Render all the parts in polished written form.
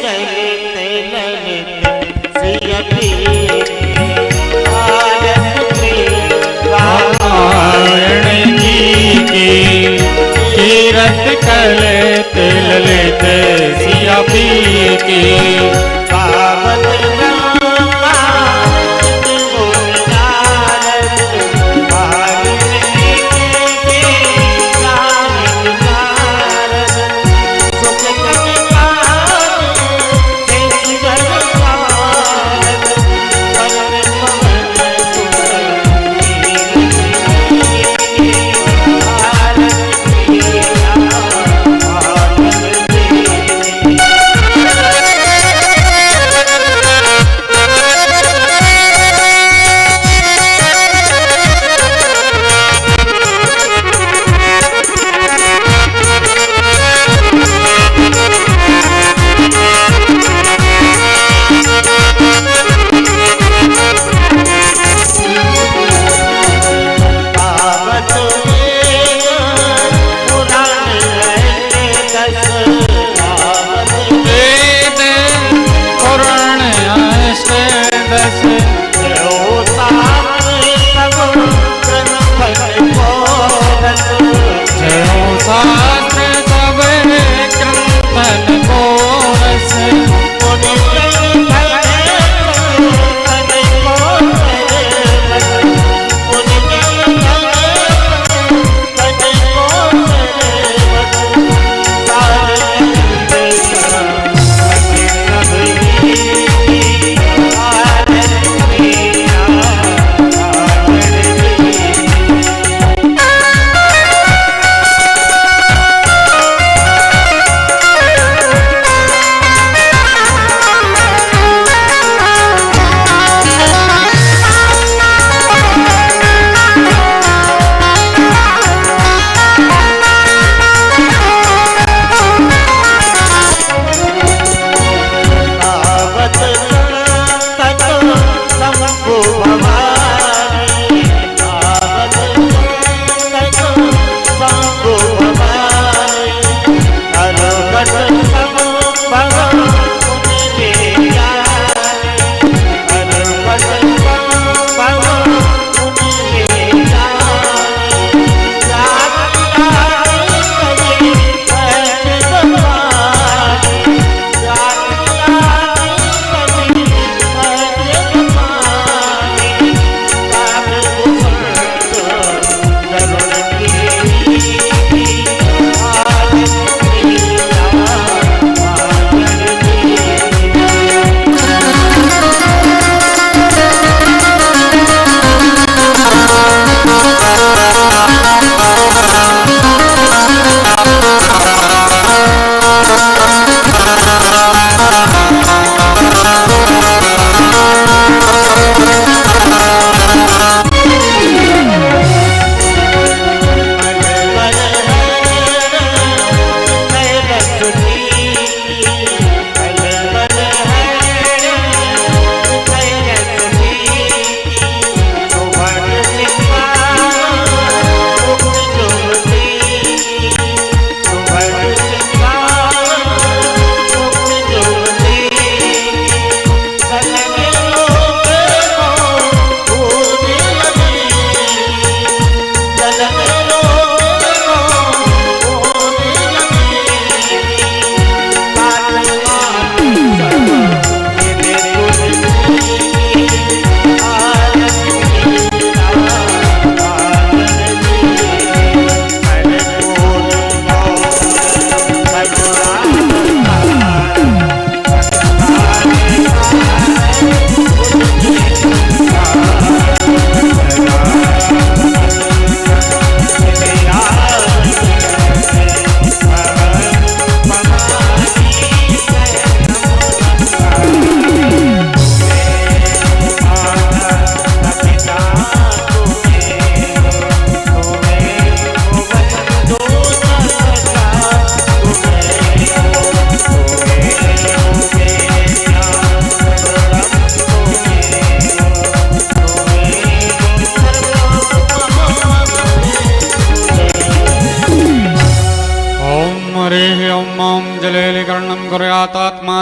चलते ललित सिया पीर भारत में रामायण जी की कीरत कलत ललित सिया पीर की पावन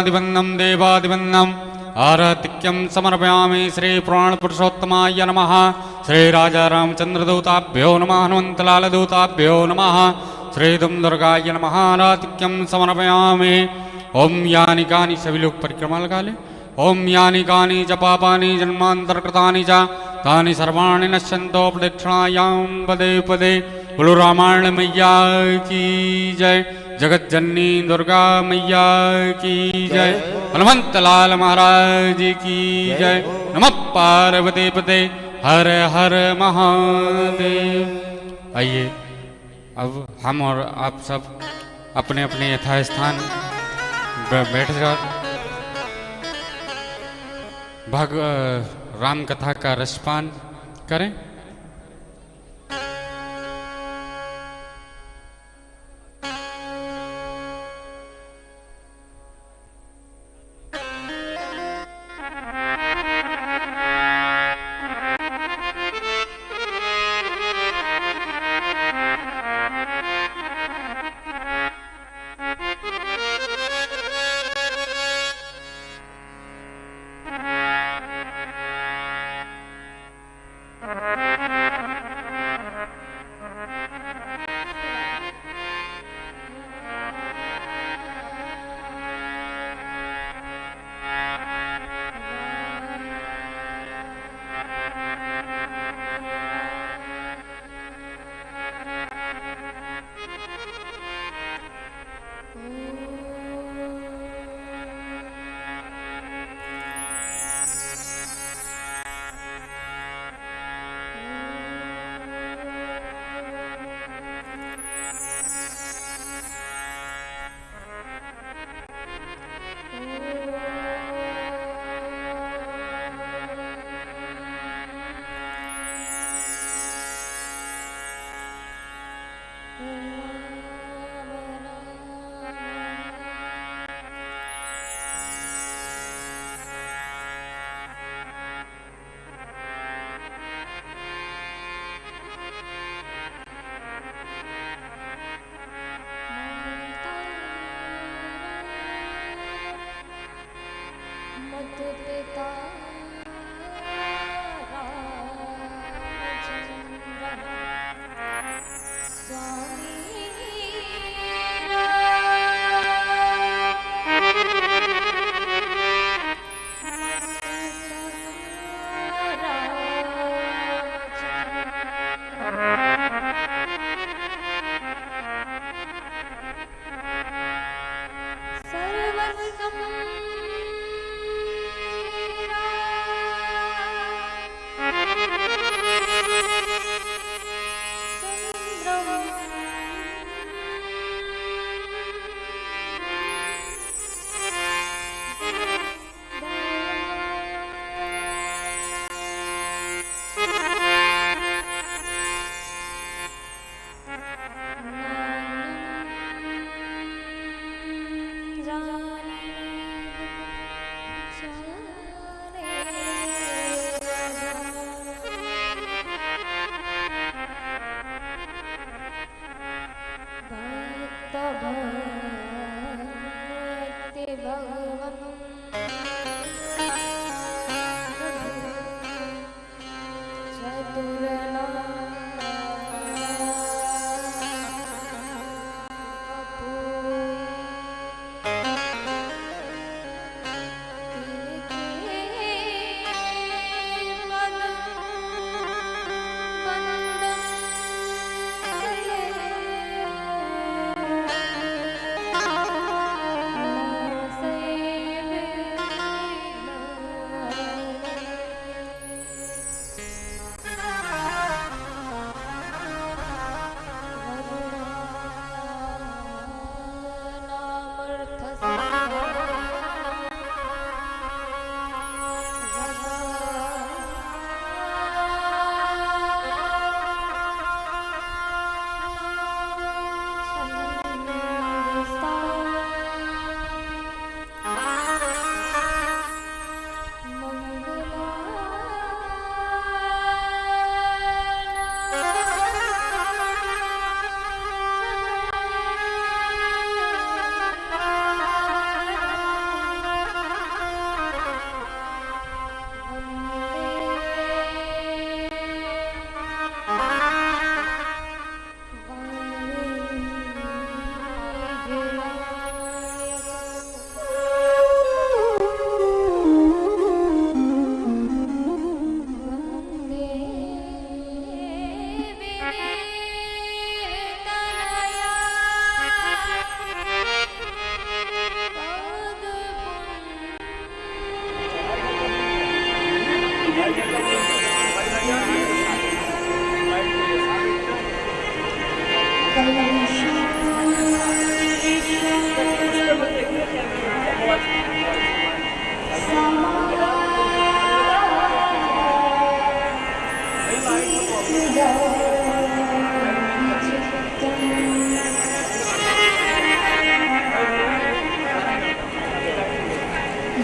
गणाधिपन्नं देवाधिपन्नं आराधिक्यं समर्पयामि। श्री पुराणपुरुषोत्तमाय नमः। श्री राजा रामचंद्रदूताभ्यो नमः। हनुमन्तलालदूताभ्यो नमः। श्री दुम दुर्गाय नमः। आराधिक्यं समर्पयामि। ओम यानि कानि, सभी लोग परिक्रमा लगा ले। ओम यानि कानि च पापानि जन्मान्तरकृतानि च तानि सर्वाणि नश्यन्तो प्रदक्षिणायां पदे पदे। बोलो रामायण मैया की जय। जगज्जननी दुर्गा मैया की जय। हनुमंत लाल महाराज की जय। नमः पार्वती पते हर हर महादेव। आइए अब हम और आप सब अपने अपने यथास्थान बैठकर राम कथा का रसपान करें।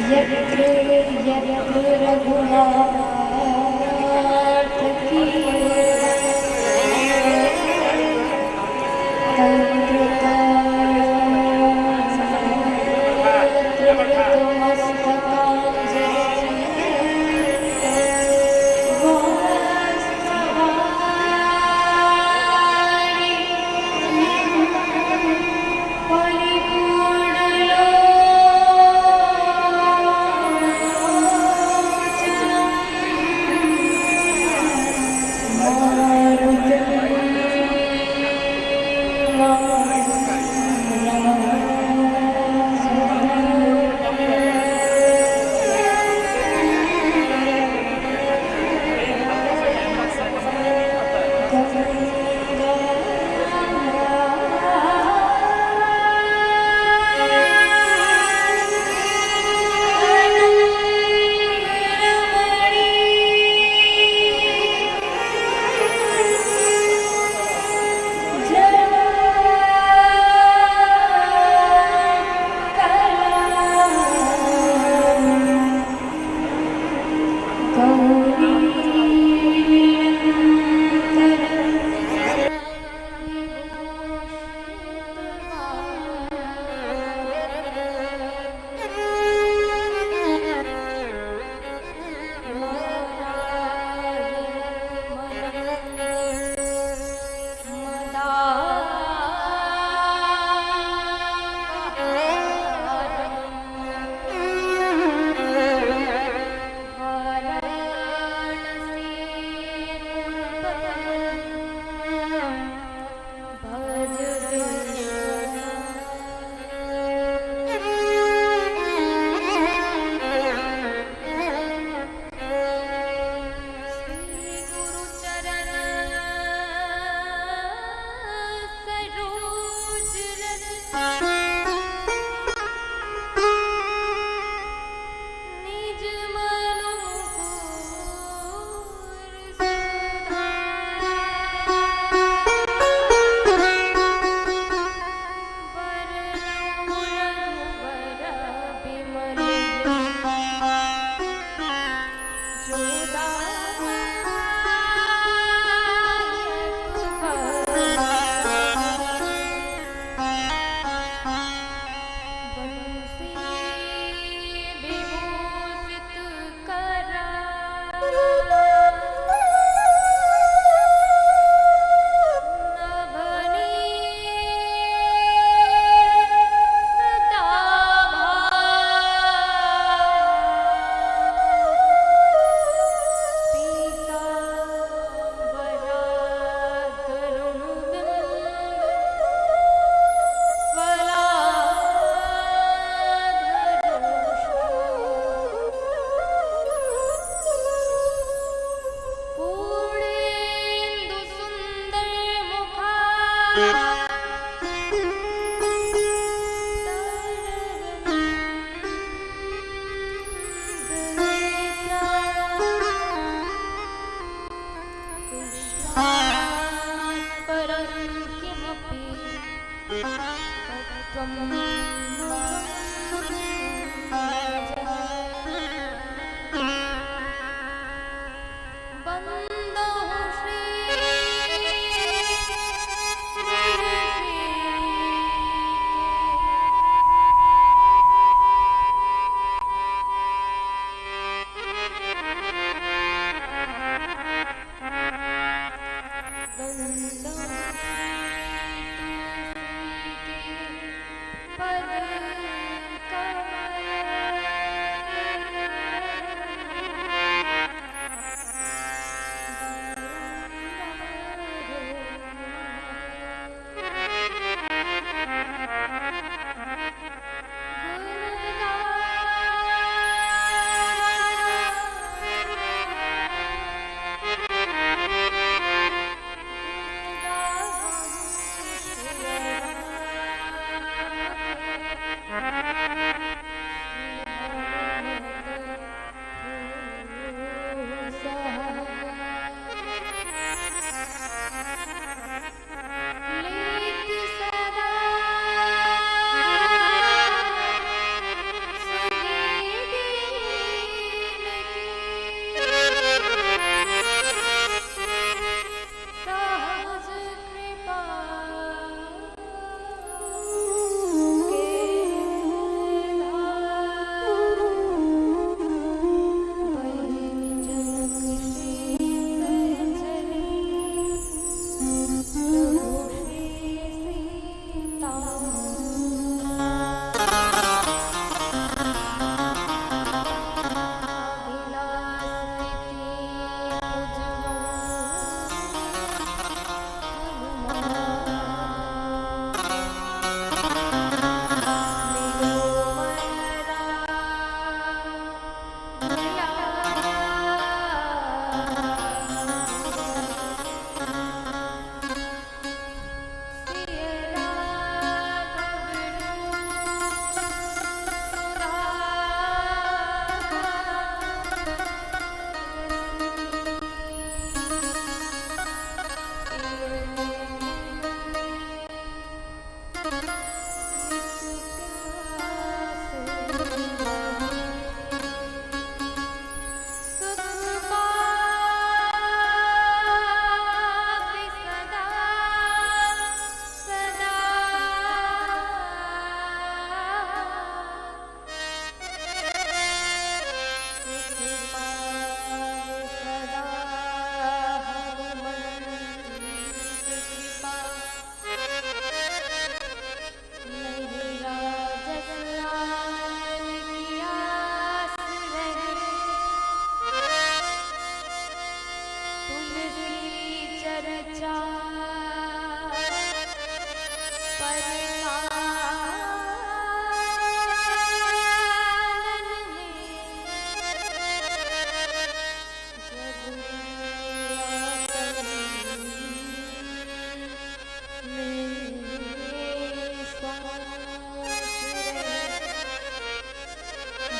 यत्र यत्र रघुनाथ की तत्र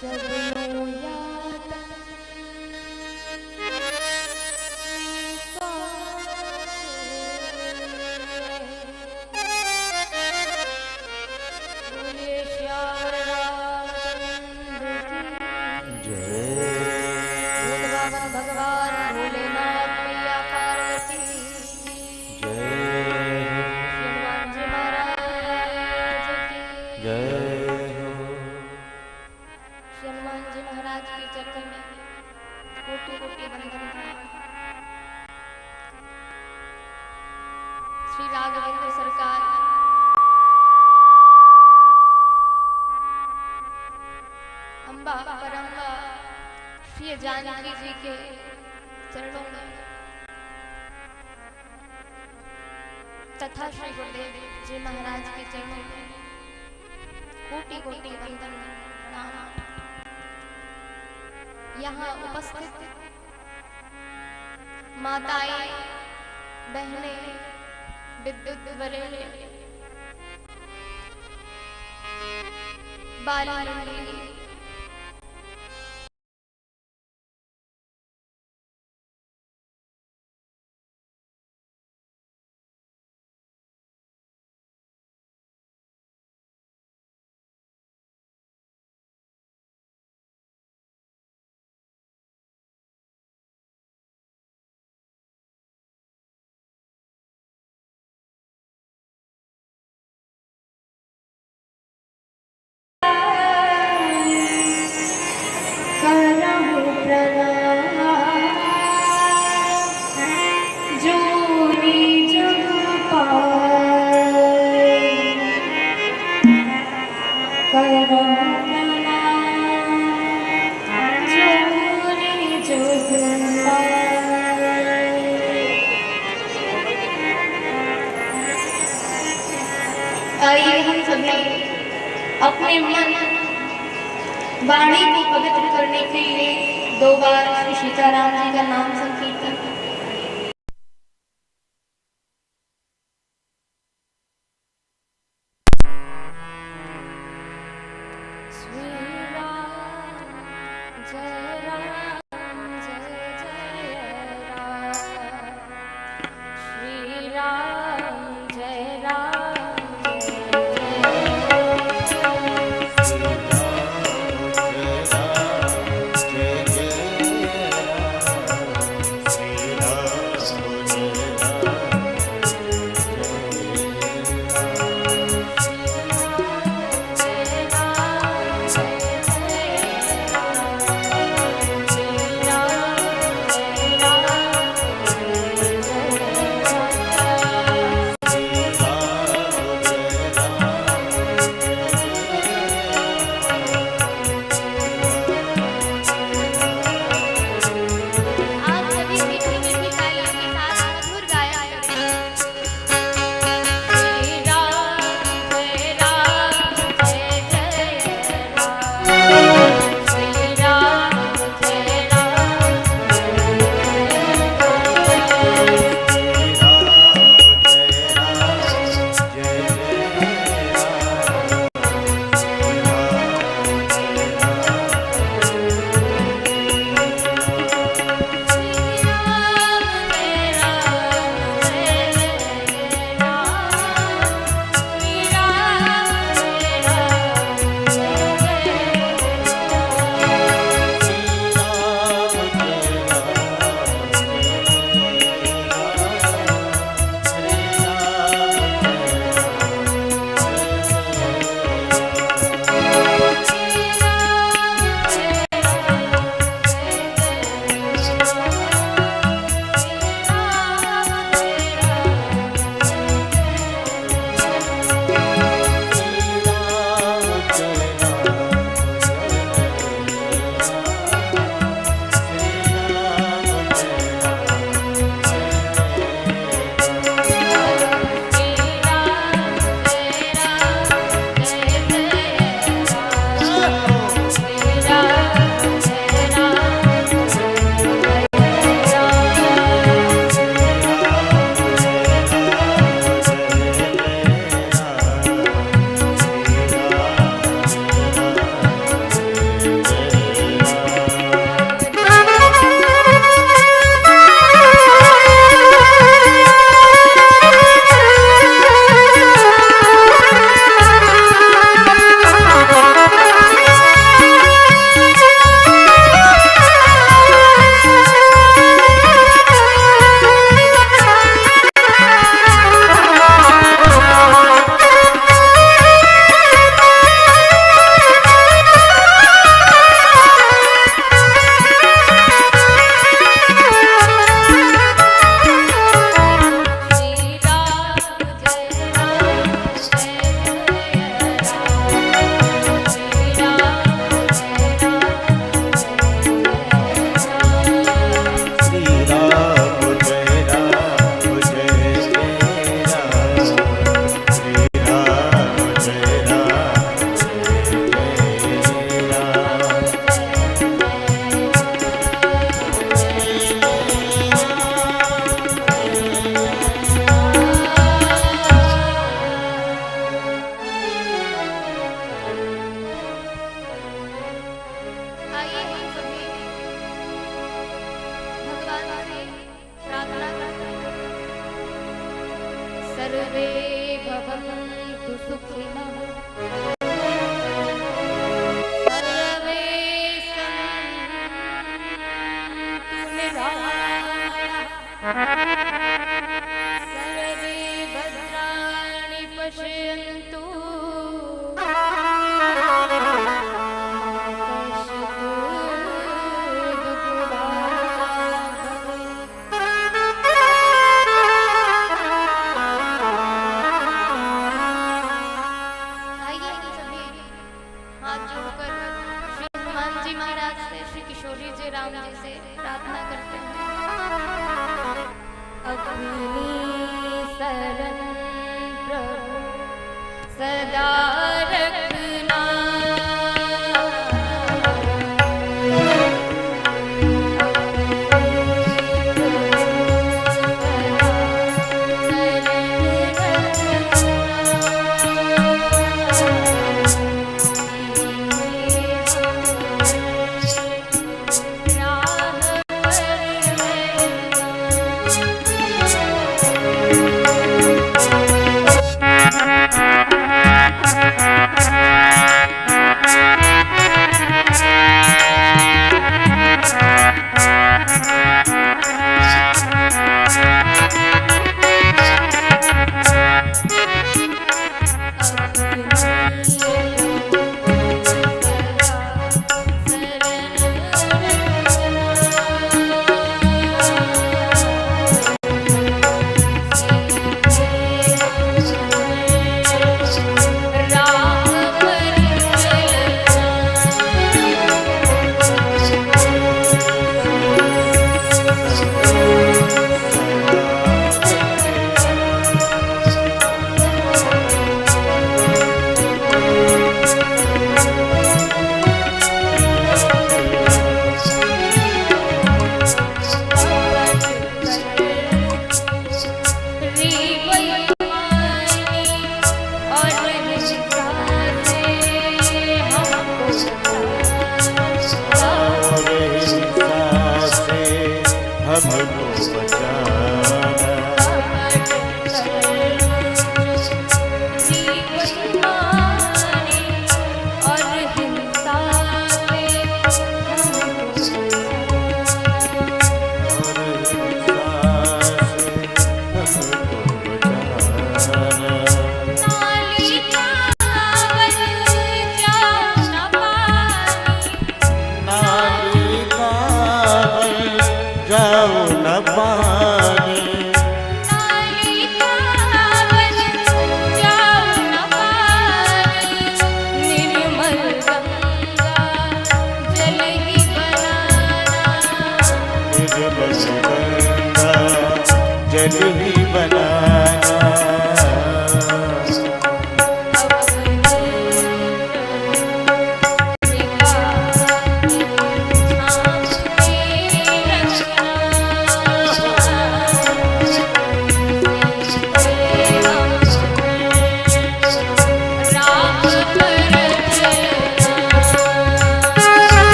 जगनो याद बोले श्याम रामचंद्र की भूत बाबा भगवान भोलेनाथ मैया पार्वती हनुमान जी महाराज की हनुमान जी महाराज के चरण में कोटि कोटि वंदन प्रणाम। श्री राघवेंद्र सरकार अम्बा परम्बा श्री जानकी जी के चरणों में तथा श्री गुरुदेव जी महाराज के चरणों में कोटि कोटि वंदन प्रणाम। यहाँ उपस्थित माताएं, बहनें, विद्युत वरेण्य, बाला मंडली, आइए हम सभी अपने मन वाणी को पवित्र करने के लिए 2 बार श्री सीताराम जी का नाम संकीर्तन। आइए हम सभी भगवान से प्रार्थना करते हैं। सर्वे भवन्तु सुखिनः, सर्वे सन्तु निरामयाः, सर्वे भद्राणि पश्यन्तु राम जी से प्रार्थना करते हैं। अपनी शरण प्रभु सदा रखना, जल ही बनाना।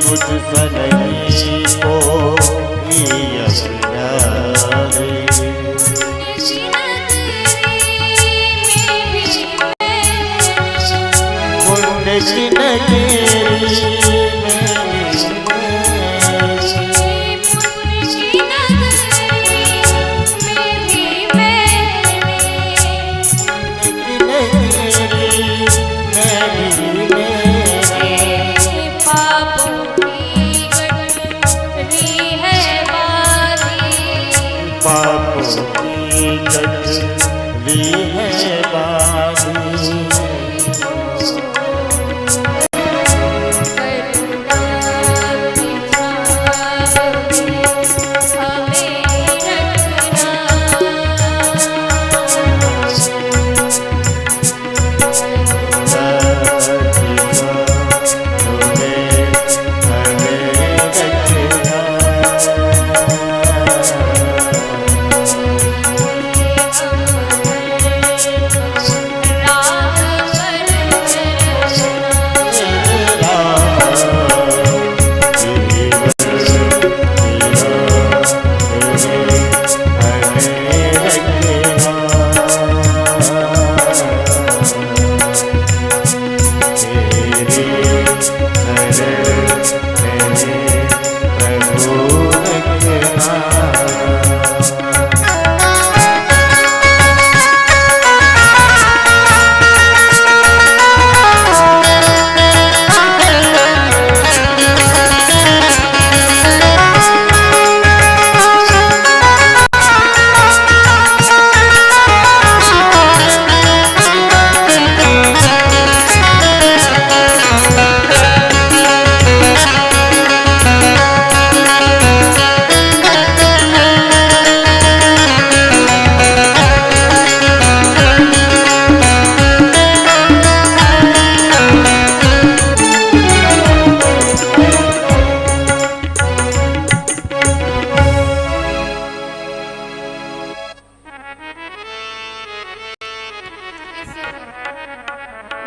मुझ सा नहीं को पापों की कटरी है बांधी।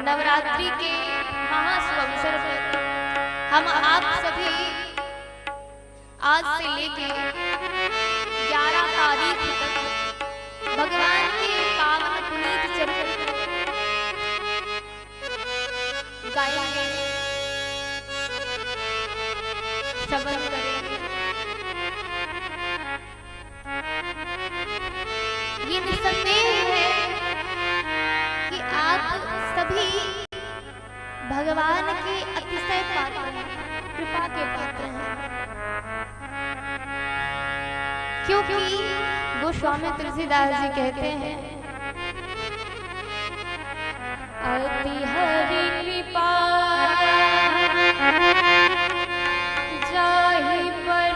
नवरात्रि के महाशुभ अवसर पर हम आप सभी आज से लेके 11 तारीख तक भगवान के पावन पुनीत चरित्र गाएंगे, श्रवण करेंगे। ये निसंदेह है कि आप सभी भगवान के अतिशय पात्र हैं, कृपा के पात्र हैं, क्योंकि गोस्वामी तुलसीदास जी कहते हैं अति हरि कृपा जाहि पर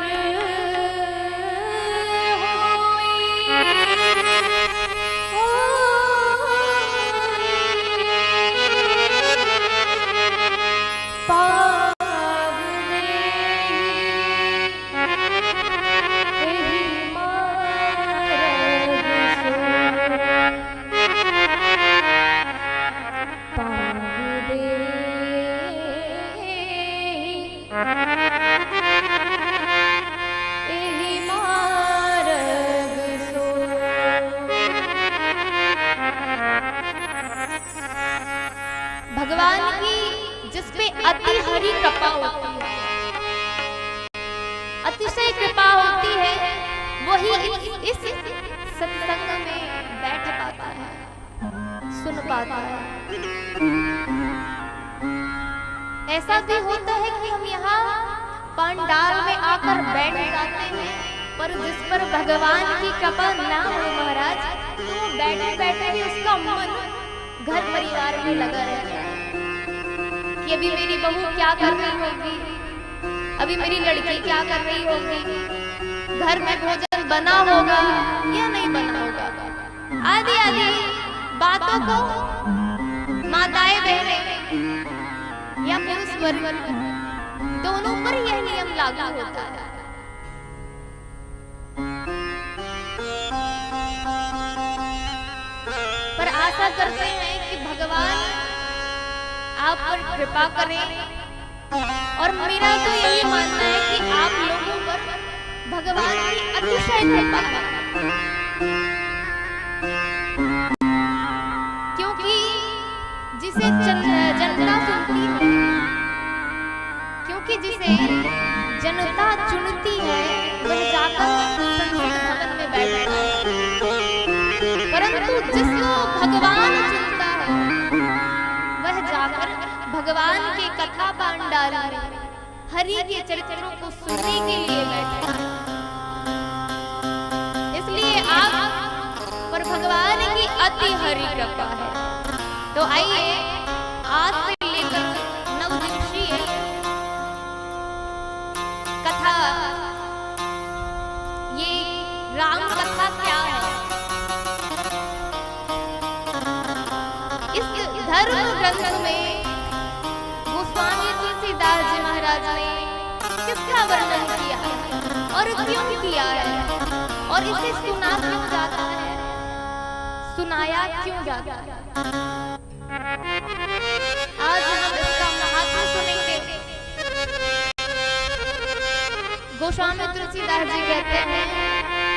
भगवान की जिस पे अति हरि कृपा होती है, अतिशय कृपा होती है, वही इस सत्संग में बैठ पाता है, सुन पाता है। ऐसा भी होता है कि हम यहाँ पंडाल में आकर बैठ जाते हैं, पर जिस पर भगवान की कृपा ना हो महाराज, तो बैठे बैठे भी उसका मन घर परिवार में लगा रहता है कि अभी मेरी बहू क्या कर रही होगी, अभी मेरी लड़की क्या कर रही होगी, घर में भोजन बना होगा या नहीं बना होगा, आदि आदि बातों को माताएं बहनें या पुरुष वर्ग दोनों पर यह नियम लागू होता है। पर आशा करते हैं कि भगवान आप पर कृपा करें, और मेरा तो यही मानना है कि आप लोगों पर भगवान की अतिशय कृपा है, क्योंकि जिसे जनता सुनती है, क्योंकि जिसे जनता चुनती है, वह जाकर संसद भवन में बैठता है, परंतु जिसको भगवान चुनता है, वह जाकर भगवान के कथा पांडाल में हरि के चरित्रों को सुनने के लिए बैठता है। इसलिए अति हरि कृपा है। तो आइए आज से लेकर 9 दिवसीय कथा, ये राम कथा क्या है, इस धर्म ग्रंथ में गोस्वामी तुलसीदास जी महाराज ने किसका वर्णन किया है और क्यों किया है, और इसे सुना क्यों जाता है, सुनाया क्यों जाता है। आज हम इसका महात्म्य सुनेंगे। गोस्वामी तुलसीदास जी कहते हैं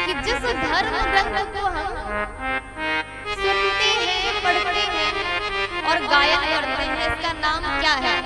कि जिस धर्म ग्रंथ को हम सुनते हैं, पढ़ते हैं और गायन करते हैं, इसका नाम क्या है?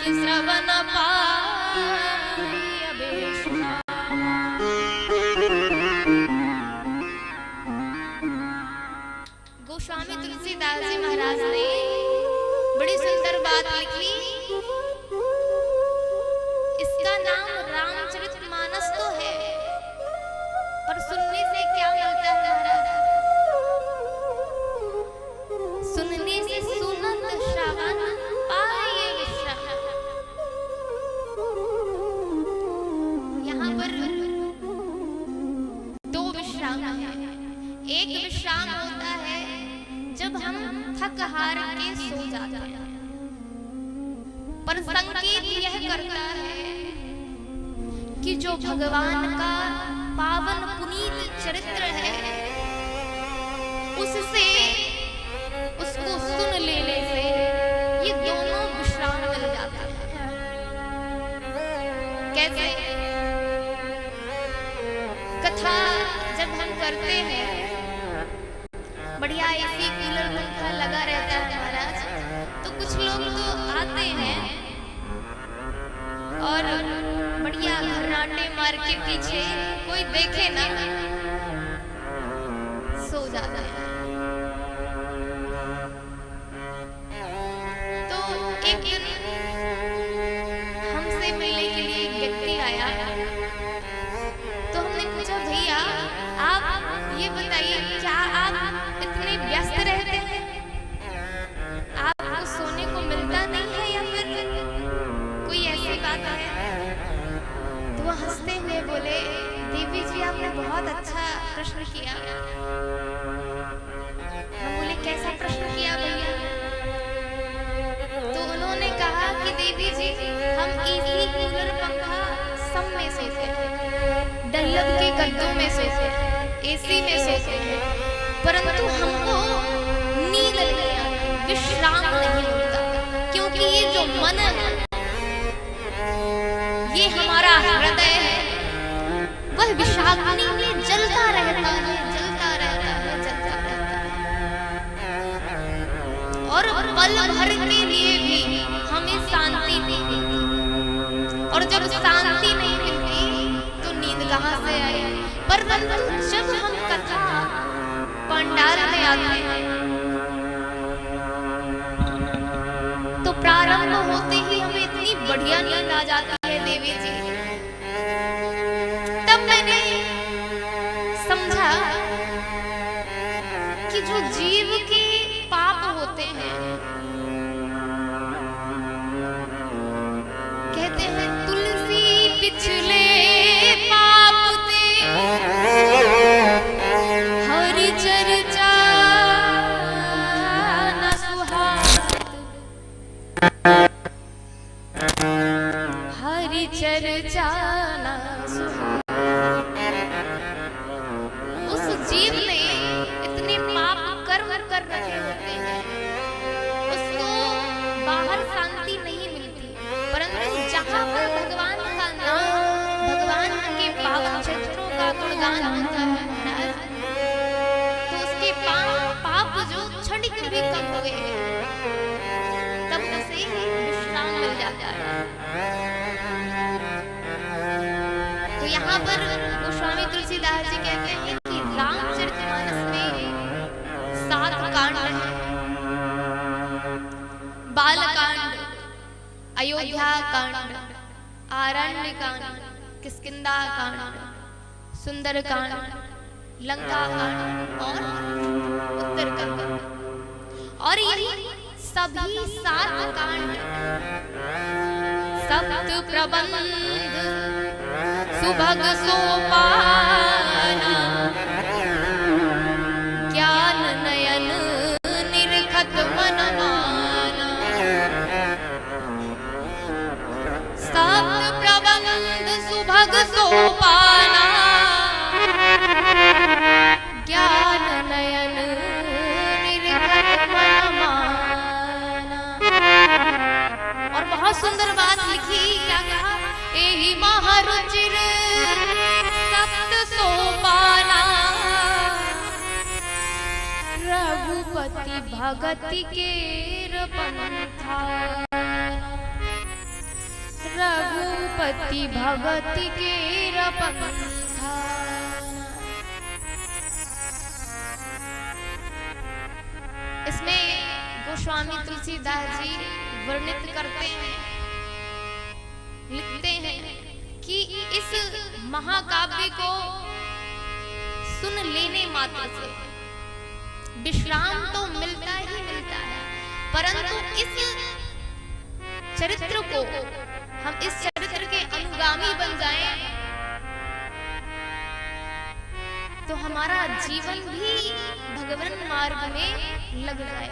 श्रवण पाई अभीष्टा। गोस्वामी तुलसीदास जी महाराज ने बड़ी सुंदर बात लिखी। इसका नाम रामचरितमानस तो है, पर सुनने से क्या मिलता है महाराज? सुनने से सुनत श्रवण पाए विश्राम। विश्राम होता है जब हम थक हार के सो जाते हैं, पर संकेत यह करता है कि जो भगवान का पावन पुनीत चरित्र है उससे उसको सुन लेने से ये दोनों विश्राम मिल जाते हैं। कैसे? कथा जब हम करते हैं, बढ़िया एसी कूलर पंखा लगा रहता है महाराज, तो कुछ लोग तो आते हैं और बढ़िया घर्राटे मार के पीछे कोई देखे ना सो जाता है। तो एक दिन हमसे मिलने के लिए एक व्यक्ति आया, तो हमने पूछा भैया आप ये बताइए क्या आप इतने व्यस्त रहते हैं, आपको सोने को मिलता नहीं है या फिर कोई ऐसी बात है? तो वो हंसते हुए बोले, देवी जी आपने बहुत अच्छा प्रश्न किया। हम बोले कैसा प्रश्न किया भैया? तो उन्होंने कहा कि देवी जी हम एसी कूलर पंखा सब में सोते हैं, डल्लब के गद्दों में सोते हैं, एसी में सोते हैं, परंतु हमको नींद नहीं आती, विश्राम नहीं मिलता, क्योंकि ये जो मन है, ये हमारा हृदय है, वह विषाग्नि में जलता रहता है, जलता रहता है, जलता रहता है, और पल भर के लिए भी हमें शांति नहीं मिलती, और जब शांति नहीं मिलती तो नींद कहाँ से आए? परंतु जब हम कथा पंडाल में आते हैं तो प्रारंभ होते ही हमें इतनी बढ़िया नींद आ जाती है देवी जी। तब मैंने समझा कि जो जीव के पाप होते हैं, कहते हैं तुलसी पिछले पाप ते हरि चर्चा न सुहात, हरि चर्चा न सुहात। उस जीव ने इतने पाप कर्म कर रखे होते हैं, उसको बाहर शांति नहीं मिलती, परंतु जहाँ पर भगवान का नाम, भगवान के पावन चरित्रों का गुणगान होता है महाराज, तो उसके पाप जो क्षणिक भी कम हो गए, तब उसे विश्राम मिल जाता है। तो यहाँ पर गोस्वामी तुलसीदास जी कहते हैं कि रामचरितमानस में 7 कांड हैं, बालकांड, अयोध्या कांड, आरण्य कांड, किष्किंधा कांड, सुंदर कांड, लंका कांड और उत्तर कांड, और यही सभी 7 कांड सप्त प्रबंध सुभग सोपाना ज्ञान नयन निरखत मन माना, सप्त प्रबंध सुभग सोपाना ज्ञान नयन निरखत मन माना। और बहुत सुंदर बात लिखी, क्या कहा? एहि महारुचिर सप्त सोपाना रघुपति भगति केर पंथा, रघुपति भगति केर पंथा। इसमें गोस्वामी तुलसीदास जी वर्णित करते हैं, लिखते हैं कि इस महाकाव्य को सुन लेने मात्र से विश्राम तो मिलता ही मिलता है, परंतु इस चरित्र को हम इस चरित्र के अनुगामी बन जाएं तो हमारा जीवन भी भगवान मार्ग में लग जाए।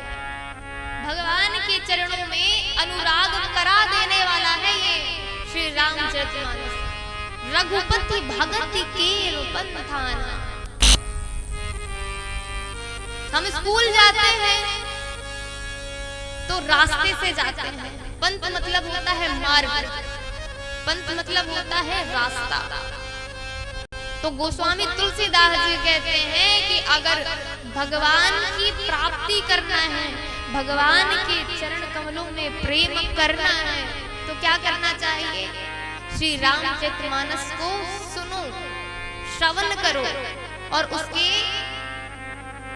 भगवान के चरणों में अनुराग करा देने वाला है ये श्री रामचरितमानस। रघुपति भगत के पंथाना। हम स्कूल जाते हैं तो रास्ते से जाते हैं। पंथ मतलब होता है मार्ग, पंथ मतलब होता है रास्ता। तो गोस्वामी तुलसीदास जी कहते हैं कि अगर भगवान की प्राप्ति करना है, भगवान के चरण कमलों में प्रेम करना है, तो क्या करना चाहिए? श्री रामचरितमानस को सुनो, श्रवण करो और उसके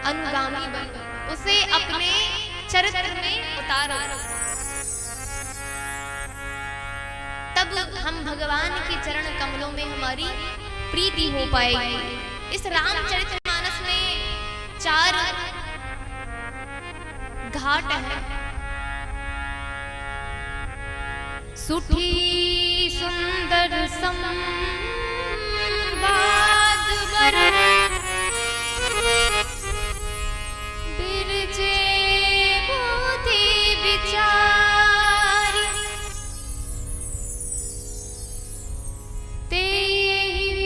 अनुगामी बनो, उसे अपने चरित्र में उतारो। तब हम भगवान के चरण कमलों में हमारी प्रीति हो पाएगी। इस रामचरितमानस में 4 घाट है। सुठी सुंदर संवाद वर बिरजे बुद्धि विचारी तेहि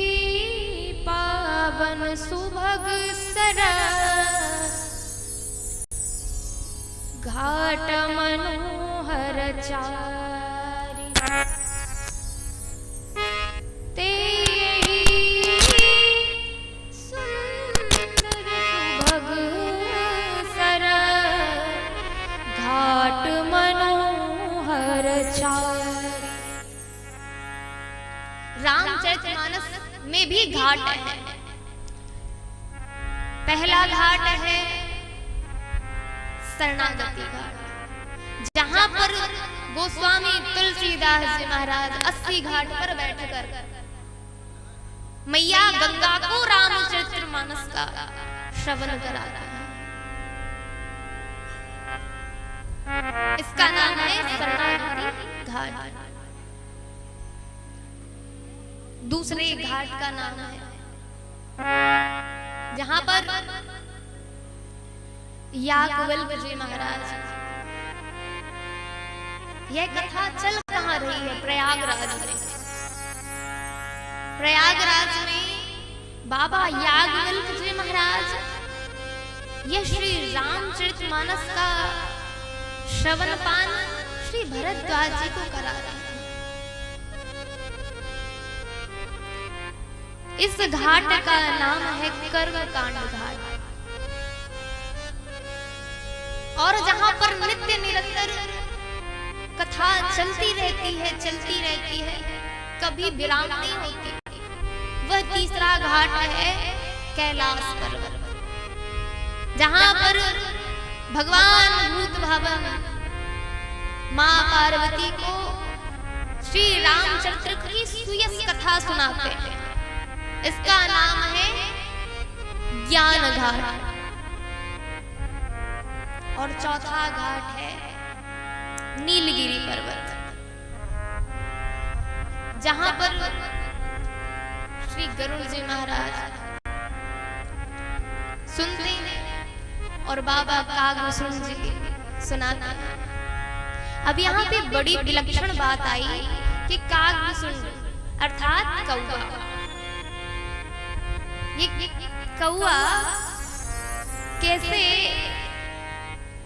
पावन सुभग सरस घाट मनोहर चारि तेहि सुंदर सुभग सरस घाट मनोहर चारि। रामचरितमानस में भी घाट है। पहला घाट है शरणागति घाट, जहां पर गोस्वामी तुलसीदास जी महाराज 80 घाट पर बैठकर मैया गंगा को रामचरितमानस का श्रवण कराते हैं। इसका नाम है शरणागति घाट। दूसरे घाट का नाम है जहां पर याज्ञवल्क्य जी महाराज, यह कथा चल कहां रही है? प्रयागराज में। प्रयागराज में बाबा याज्ञवल्क्य जी महाराज यह श्री रामचरितमानस का श्रवण पान श्री भरद्वाज जी को करा रहे हैं। इस घाट का नाम है कर्मकांड घाट। और जहां पर नित्य निरंतर कथा चलती रहती है, कभी विराम नहीं होती, वह तीसरा घाट है कैलाश पर्वत, जहां पर भगवान भूत भावन मां पार्वती को श्री रामचरित्र की सुयस कथा सुनाते हैं। इसका नाम है ज्ञान घाट। और चौथा घाट है नीलगिरी पर्वत, जहां पर श्री गरुड़ जी महाराज सुनते हैं और बाबा कागभूषण जी सुनाते हैं। अब यहाँ पे बड़ी विलक्षण बात आई कि कागभूषण अर्थात कौवा, ये कौवा कैसे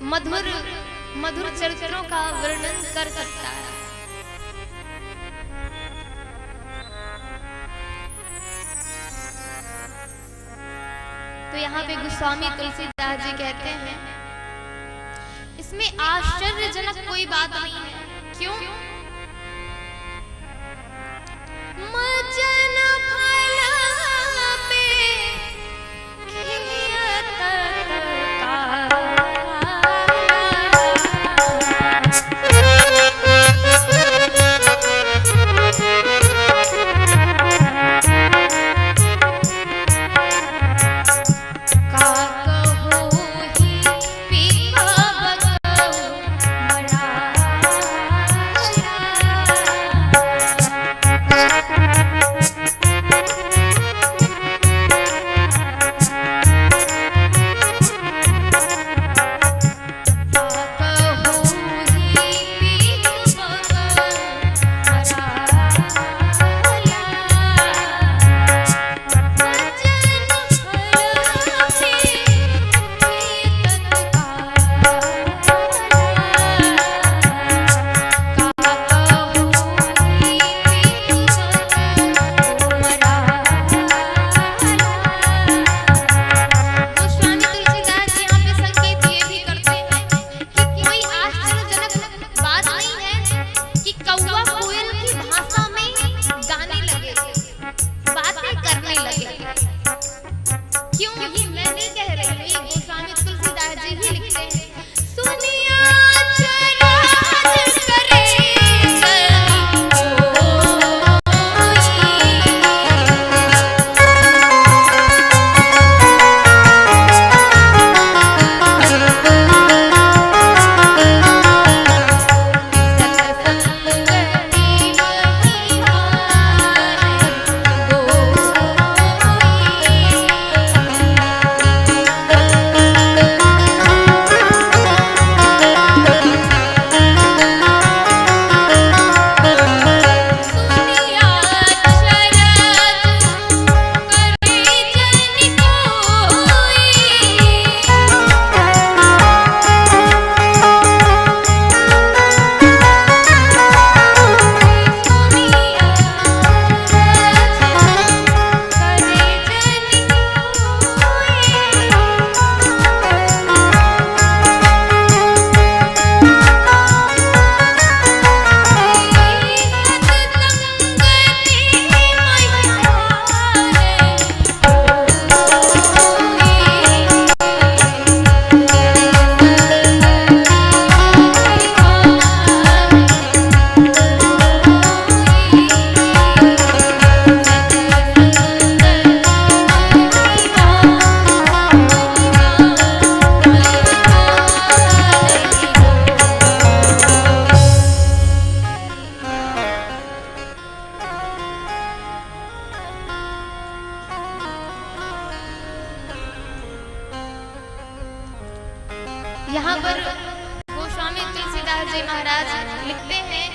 मधुर मधुर चरित्रों का वर्णन कर सकता है। तो यहाँ पे गोस्वामी तुलसीदास जी कहते हैं इसमें आश्चर्यजनक कोई बात नहीं है। क्यों? मजन फला पे खियत यहाँ पर गोस्वामी तुलसीदास जी महाराज लिखते हैं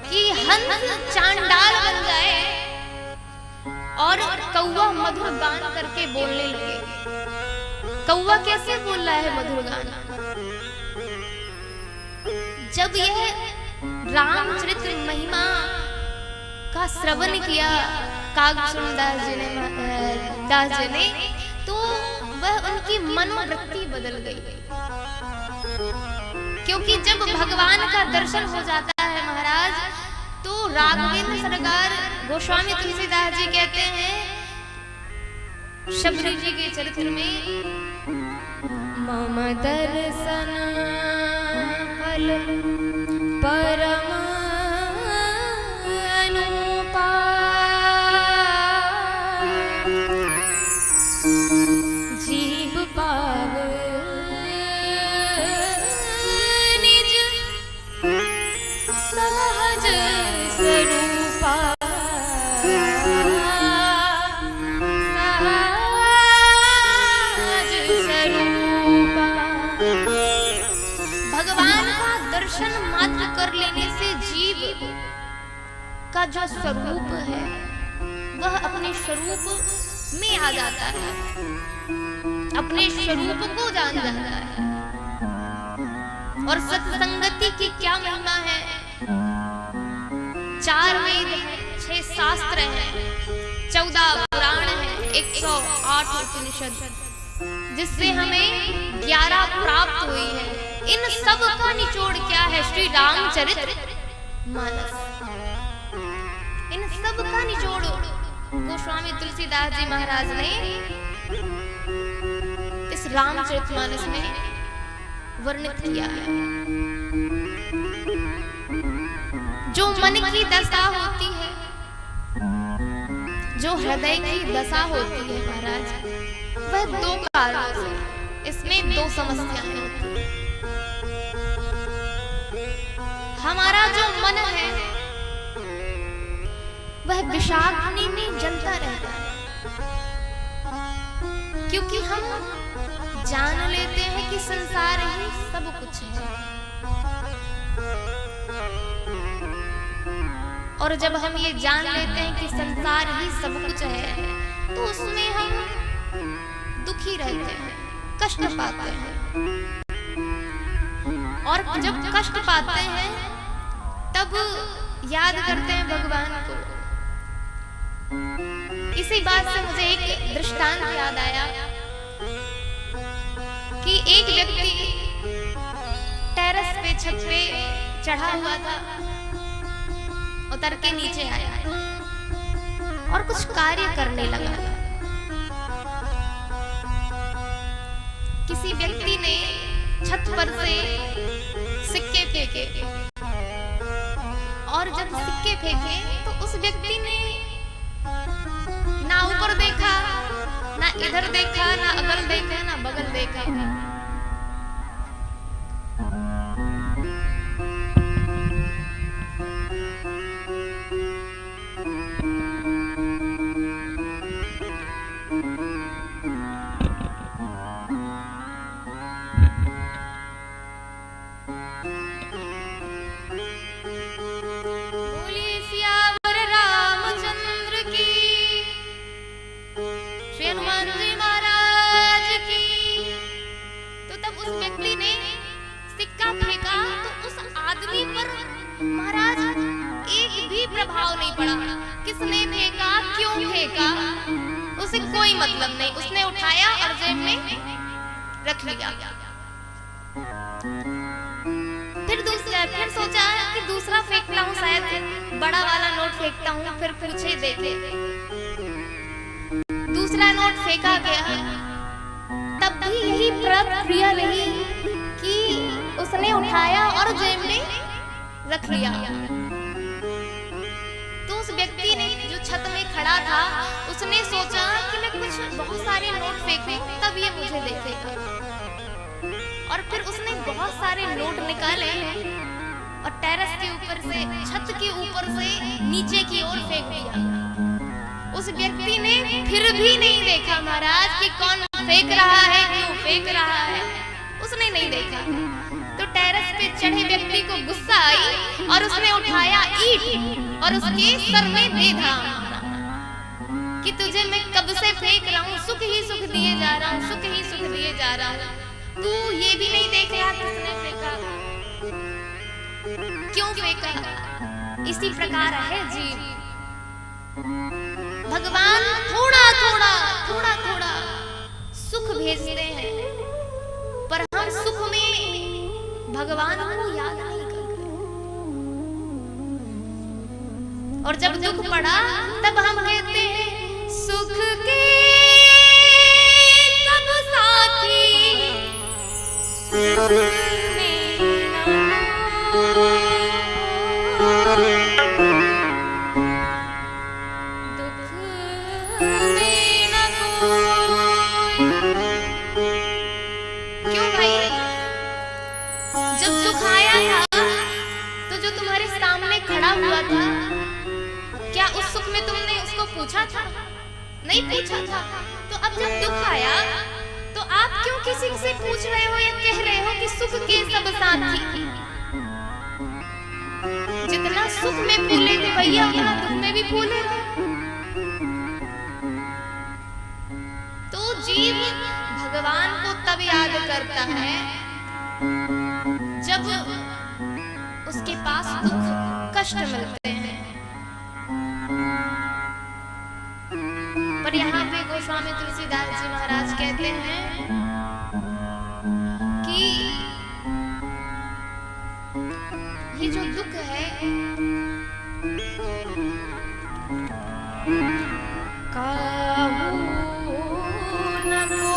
कि हंस चांडाल बन जाए और कौवा मधुर गान करके बोलने लगे। कौवा कैसे बोल रहा है मधुर गान? जब यह रामचरित महिमा का श्रवण किया कागभूषण दास जी ने तो वह उनकी मनोवृत्ति बदल गई, क्योंकि जब भगवान का दर्शन हो जाता है महाराज तो राघवेंद्र सरकार गोस्वामी तुलसीदास जी कहते हैं शबरी जी के चरित्र में, मम दर्शन फल परम जीव पाव निज सहज स्वरूपा, सहज स्वरूपा। भगवान का दर्शन मात्र कर लेने से जीव का जो स्वरूप है वह अपने स्वरूप में आ जाता है, अपने स्वरूप को जान जाता है। और सत्संगति की क्या महिमा है? 4 वेद हैं, 6 शास्त्र हैं, 14 पुराण हैं, 108 उपनिषद, जिससे हमें 11 प्राप्त हुई है। इन सब का निचोड़ क्या है? श्री रामचरित मानस। इन सब का निचोड़ गोस्वामी तुलसीदास जी महाराज ने इस रामचरितमानस में वर्णित किया है। जो मन की दशा होती है, जो हृदय की दशा होती है महाराज, वह 2 कारणों से, इसमें 2 समस्याएं होती है। हमारा जो मन है वह विषाग्नि में जलता रहता है, क्योंकि हम जान लेते हैं कि संसार ही सब कुछ है। और जब हम ये जान लेते हैं कि संसार ही सब कुछ है तो उसमें हम दुखी रहते हैं, कष्ट पाते हैं। और जब कष्ट पाते हैं तब याद करते हैं भगवान को। इसी बात से मुझे एक दृष्टांत याद आया कि एक व्यक्ति टेरेस पे, छत पे चढ़ा हुआ था, उतर के नीचे आया और कुछ कार्य करने लगा। किसी व्यक्ति ने छत पर से सिक्के फेंके और जब सिक्के फेंके तो उस व्यक्ति ने ना ऊपर देखा, ना इधर देखा, ना अगल देखा, ना बगल देखा। प्रभाव नहीं पड़ा। किसने फेंका, क्यों फेंका, उसे कोई मतलब नहीं। उसने उठाया और जेब में रख लिया। फिर सोचा कि दूसरा फेंकता हूँ, शायद बड़ा वाला नोट फेंकता हूँ, फिर पूछे देखे। दूसरा नोट फेंका गया, तब भी यही प्रक्रिया रही कि उसने उठाया और जेब में रख लिया। तो उस व्यक्ति ने जो छत में खड़ा था, उसने सोचा कि मैं कुछ बहुत सारे नोट फेंकूं, तब ये मुझे देखेगा। और फिर उसने बहुत सारे नोट निकाले और टेरेस के ऊपर से, छत के ऊपर से नीचे की ओर फेंक दिया। उस व्यक्ति ने फिर भी नहीं देखा महाराज कि कौन फेंक रहा है, क्यों फेंक रहा है। उस उसने नहीं देखा। तो टेरेस पे चढ़े व्यक्ति को गुस्सा आई और उसने उठाया ईंट और उसके सर में दे धाम कि तुझे मैं कब से फेंक रहा हूँ, सुख ही सुख दिए जा रहा हूँ, सुख ही सुख दिए जा रहा हूँ। तू ये भी नहीं देख रहा किसने फेंका, क्यों फेंका। इसी प्रकार है जीव। भगवान थोड़ा थोड़ा थोड़ा थोड़ा सुख भेजते हैं, पर हम सुख में भगवान को याद नहीं करते। और जब दुख पड़ा तब हम कहते हैं सुख के सब साथी खड़ा हुआ था, क्या उस सुख में तुमने उसको पूछा था? नहीं पूछा था। तो अब जब दुख आया तो आप क्यों किसी से पूछ रहे हो या कह रहे हो कि सुख के सब साथी? जितना सुख में फूले थे भैया उतना दुख में भी फूले। तो जीव भगवान को तब याद करता है जब उसके पास दुख कष्ट मिलते हैं। पर यहाँ पे गोस्वामी तुलसीदास जी महाराज कहते हैं कि ये जो दुख है काहू न को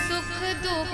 सुख दुख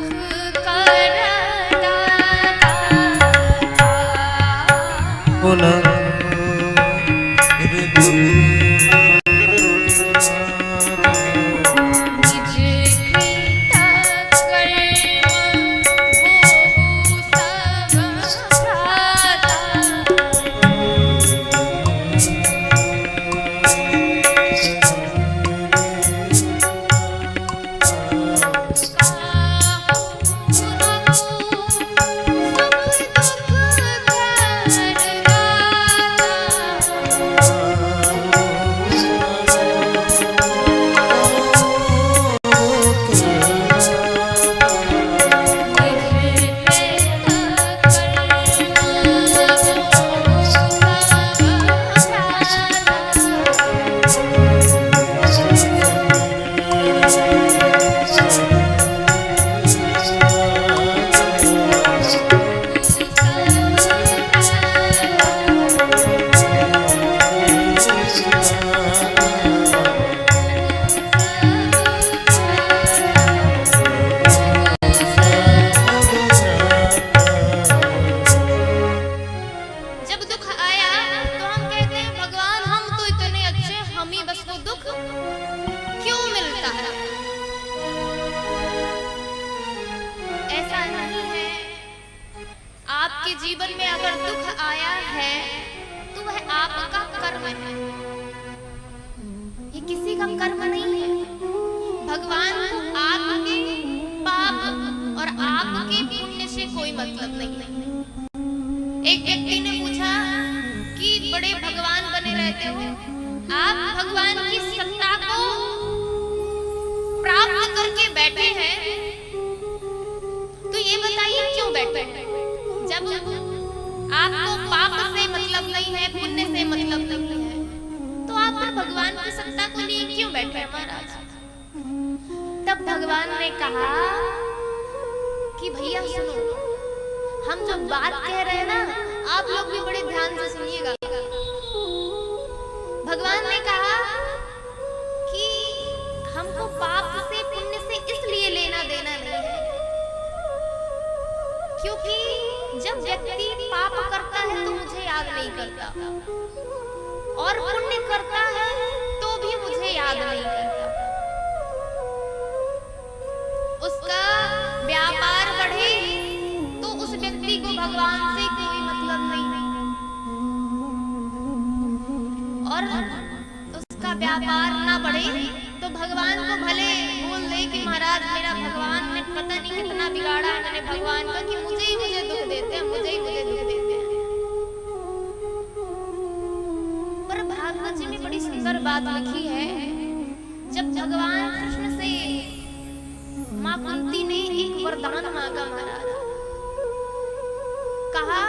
जीवन में अगर दुख आया है तो वह आपका कर्म है, ये किसी का कर्म नहीं है। भगवान को आपके पाप और आपके पुण्य से कोई मतलब नहीं है। एक व्यक्ति ने पूछा कि बड़े भगवान बने रहते हो, आप भगवान की सत्ता को प्राप्त करके बैठे हैं, तो ये बताइए क्यों बैठे हैं? जब आपको पाप से मतलब नहीं है, पुण्य से मतलब नहीं है, तो आप भगवान की सत्ता को लिए क्यों बैठे महाराज? तब भगवान ने कहा कि भैया सुनो, हम जो बात कह रहे हैं ना, आप लोग भी बड़े ध्यान से सुनिएगा। भगवान ने कहा कि हमको पाप से पुण्य से इसलिए लेना देना नहीं है, क्योंकि जब व्यक्ति पाप करता है तो मुझे याद नहीं करता, और पुण्य करता है तो भी मुझे याद नहीं करता। उसका व्यापार बढ़े तो उस व्यक्ति को भगवान से कोई मतलब नहीं, और उसका व्यापार ना बढ़े तो तो भगवान को भले बोल दे कि महाराज मेरा भगवान ने पता नहीं कितना बिगाड़ा है मैंने भगवान का कि मुझे दुख देते हैं, मुझे दुख देते हैं। पर भागवत जी में बड़ी सुंदर बात लिखी है, जब भगवान कृष्ण से माँ कुंती ने एक वरदान मांगा महाराज, कहा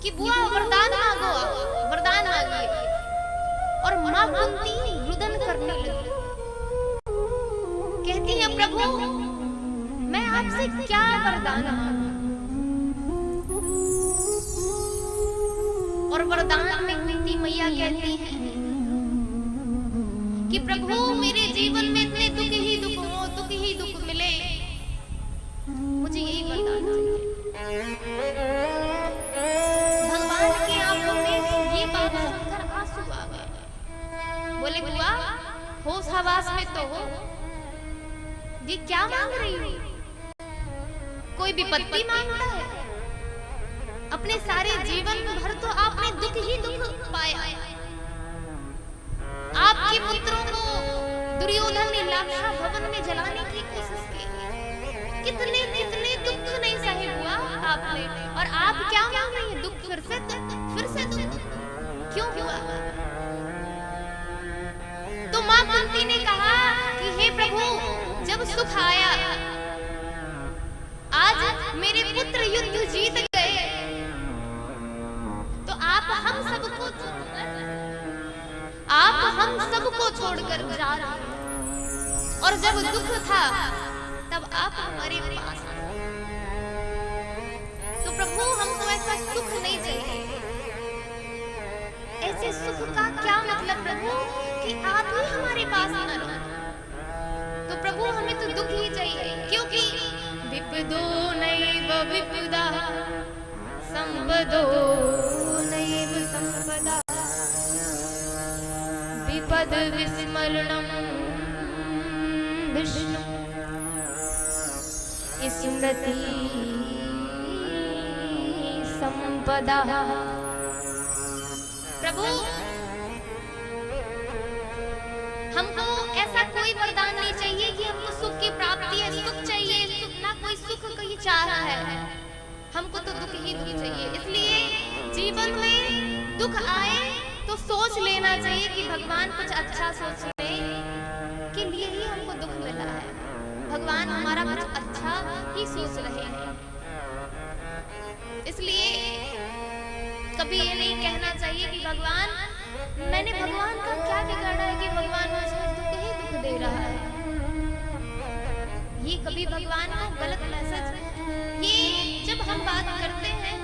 कि बुआ वरदान मांगो, वरदान मांगिए। और माँ कुंती रुदन करने लगी, कहती है प्रभु मैं आपसे क्या वरदान मांगूं। और वरदान में कुंती मैया कहती है कि प्रभु मेरे जीवन में इतने दुख ही दुख हो, दुख ही दुख मिले, मुझे यही वरदान चाहिए। भगवान की आंखों में ये बात सुनकर आंसू आ गए। बोले बुआ होश हवास में तो हो, ये क्या मांग रही हो? कोई विपत्ति मांगता है? अपने सारे जीवन भर तो आपने दुख ही दुख पाया। आपके पुत्रों को दुर्योधन ने लाक्षा भवन में जलाने की कोशिश की, कितने कितने दुख नहीं सहे हुआ आपने, और आप क्या मांग रही है? दुख फिर से दुख क्यों हुआ? तो माँ कुंती ने कहा कि हे प्रभु जब सुख आया, आज मेरे पुत्र युद्ध जीत गए, तो आप हम सबको छोड़कर जा रहे हैं। और जब दुख था तब आप हमारे पास, तो प्रभु हमको ऐसा सुख नहीं चाहिए। ऐसे सुख का क्या मतलब प्रभु कि आप ही हमारे पास न रहो। तो प्रभु हमें तो दुख ही चाहिए, क्योंकि विपदो नैव विपदा संपदो नैव संपदा विपद विस्मरणं विष्णु स्मृति संपदा। प्रभु हमको ऐसा कोई वरदान नहीं चाहिए कि हमको सुख की प्राप्ति है, सुख चाहिए, सुख ना कोई सुख की चाह है, हमको तो दुख ही दुख चाहिए। इसलिए जीवन में दुख आए तो सोच लेना चाहिए कि भगवान कुछ अच्छा सोचने के लिए ही हमको दुख मिला है, भगवान हमारा कुछ अच्छा ही सोच रहे हैं। इसलिए कभी ये नहीं कहना चाहिए कि भगवान मैंने भगवान का क्या बिगाड़ा है कि भगवान मुझे दुख ही दुख दे रहा है। ये कभी भगवान को गलत मैसेज, ये जब हम बात करते हैं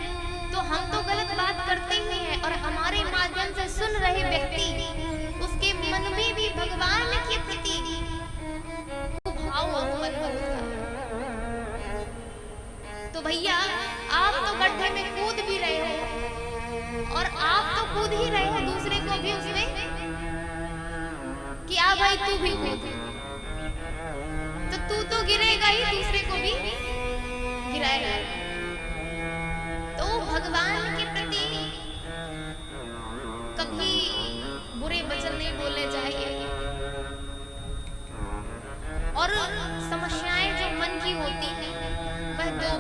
तो हम तो गलत बात करते ही हैं, और हमारे माध्यम से सुन रहे व्यक्ति उसके मन में भी भगवान के प्रति भाव उत्पन्न होता है। तो भैया आप तो गड्ढे में कूद भी रहे हो, और आप तो कूद ही रहे हो दूसरे को भी उसमें कि आ भाई तू भी कूद, तो तू तो गिरेगा ही, दूसरे को भी गिराएगा। तो भगवान के प्रति कभी बुरे वचन नहीं बोलने चाहिए। और समस्याएं जो मन की होती हैं वह दो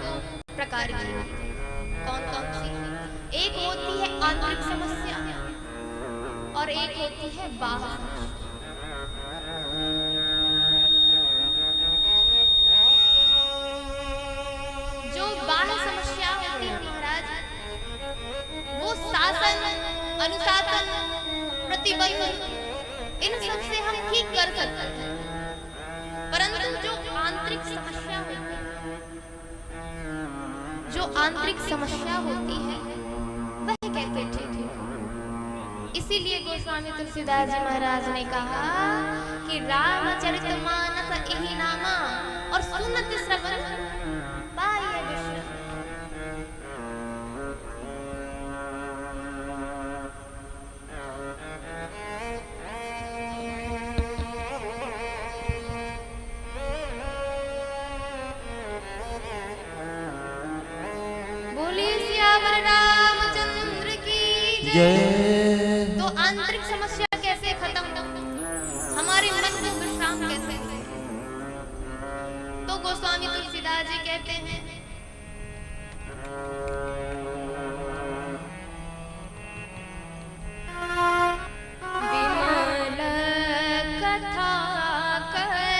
प्रकार की होती है। कौन कौन सी? एक होती है आंतरिक समस्या और एक होती है बाह्य समस्या। जो बाह्य समस्या होती है महाराज, वो शासन, अनुशासन, प्रतिबंध, इन सब से हम ठीक कर सकते हैं। परंतु जो आंतरिक समस्या होती है, जो आंतरिक समस्या होती है वह कैसे ठीक है? इसीलिए गोस्वामी तुलसीदास जी महाराज ने कहा कि रामचरितमानस यही नामा और सुनत श्रवण पाए विश्व। जय। तो आंतरिक समस्या कैसे खत्म? हमारे मन को गोस्वामी तुलसीदास जी कहते हैं, विमल कथा करे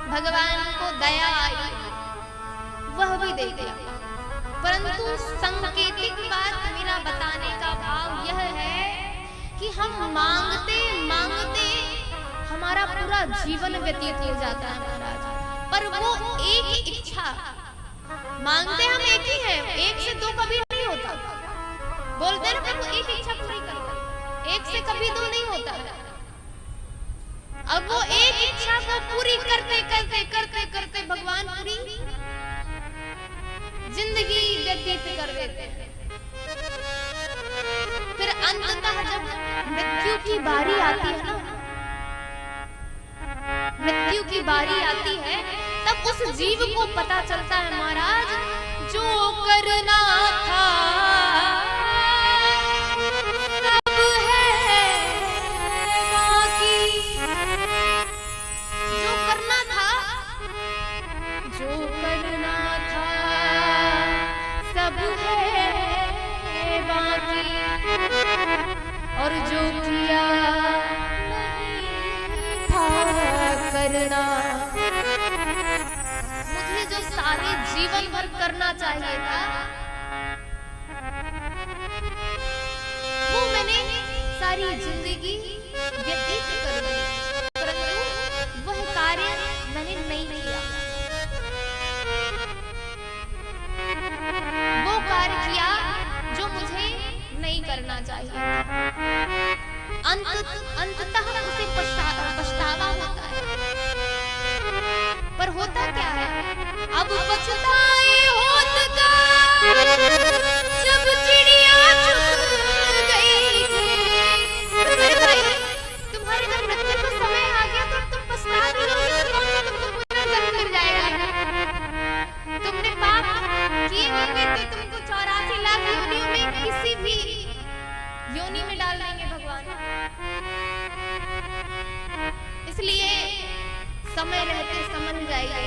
भगवान को दया आई, वह भी दे दिया। परंतु संकेतिक बात मेरा बताने का भाव यह है कि हम मांगते मांगते हमारा पूरा जीवन व्यतीत हो जाता है महाराज। पर वो एक इच्छा मांगते हम एक ही है, एक से दो कभी नहीं होता। बोलते ना प्रभु एक इच्छा पूरी कर दो, एक से कभी दो नहीं होता। अब वो एक इच्छा को पूरी करते करते करते करते भगवान पूरी जिंदगी व्यतीत कर देते हैं। फिर अंततः जब मृत्यु की बारी आती है ना, मृत्यु की बारी आती है, तब उस जीव को पता चलता है महाराज जो करना था जीवन भर करना चाहिए था, वो मैंने सारी जिंदगी व्यतीत कर दी, परंतु वह कार्य मैंने नहीं किया। वो कार्य किया जो मुझे नहीं करना चाहिए। अंततः उसे पछतावा होता है। पर होता क्या है, अब पछताए होत का जब चिड़िया चुग गई थी। तुम्हारे जब मृत्यु का समय आ गया तो तुम पछता भी लोगे, तो कौन सा तुमको पुनर्जन्म मिल जाएगा। तुमने पाप किए होंगे तो तुमको 84 लाख योनियों में किसी भी योनि में डाल देंगे भगवान। इसलिए समय रहते समझ जाइए,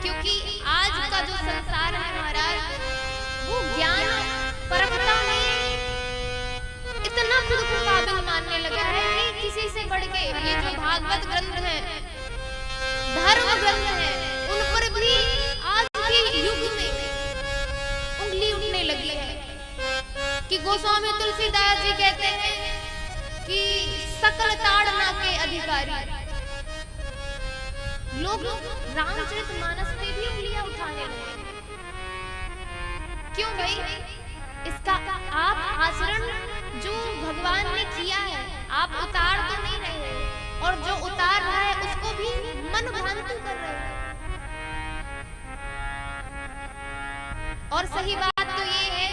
क्योंकि आज का जो संसार है महाराज, वो ज्ञान परमता में इतना खुद को काबिल मानने लगा है कि किसी से बढ़ के ये जो भागवत ग्रंथ है, धर्म ग्रंथ है, उन पर भी आज के युग में उंगली उठने लगी है। कि गोस्वामी तुलसीदास जी कहते हैं कि सकल ताड़ना के अधिकारी लोग रामचरितमानस पे भी उंगलियां उठाने लगे। क्यों भाई? इसका आप आचरण जो भगवान ने किया है आप उतार तो नहीं रहे, और जो उतार रहा है उसको भी मन भ्रांति कर रहे हैं। और सही बात तो ये है,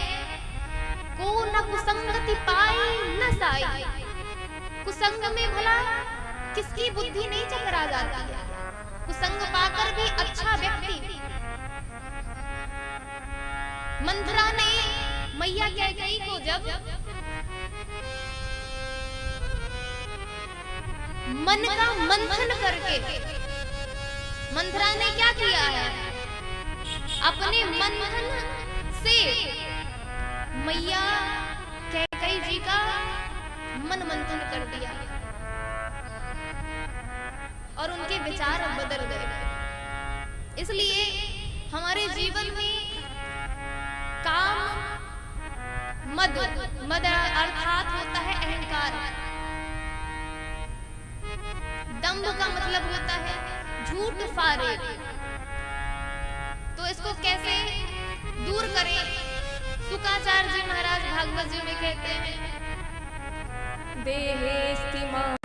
को न कुसंगति पाई न साई। कुसंग में भला किसकी बुद्धि नहीं चकरा जाती है। कुसंग पाकर भी अच्छा व्यक्ति, मंथरा ने मैया कैकेयी को जब मन का मंथन करके, मंथरा ने क्या किया है, अपने मंथन से मैया कैकेयी जी का मन मंथन कर दिया और उनके विचार बदल गए। इसलिए हमारे जीवन में काम, मद अर्थात होता है अहंकार। दंभ का मतलब होता है झूठ फारे। तो इसको कैसे दूर करें? शुकाचार्य जी महाराज भागवत जी में कहते हैं, देहेस्तिमांस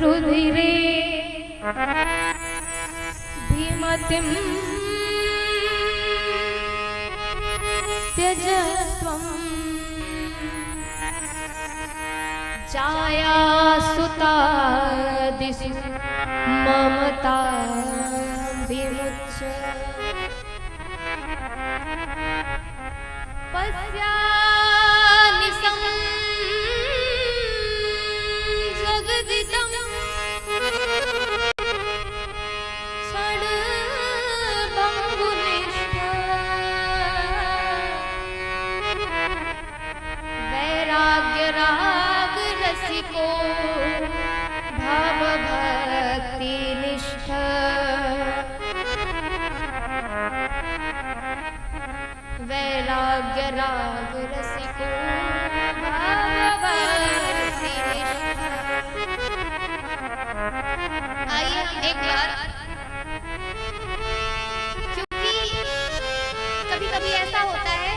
रुधिरे धीमतिम त्यजत्वं जाया सुतादिषु ममता विमुच्य पश्यानिशं जगदिदं क्षणभङ्गुनिष्ठ वैराग्यराग रसिको भवभक्तिनिष्ठ वैराग्य राग रसिको भवभक्तिनिष्ठ। आइए हम एक बार, क्योंकि कभी कभी ऐसा होता है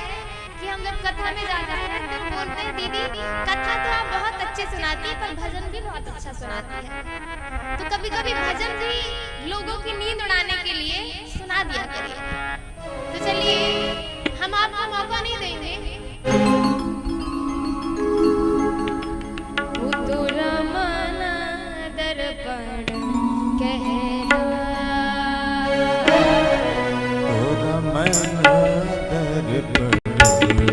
कि हम जब कथा में जाते हैं तो बोलते हैं दीदी कथा तो आप बहुत अच्छे सुनाती है, पर भजन भी बहुत अच्छा सुनाती है। तो कभी कभी भजन भी लोगों की नींद उड़ाने के लिए सुना दिया करिए। तो चलिए हम आपको मौका नहीं देंगे। उतुर मन दर्पण कहना, उतुर मन दर्पण कहना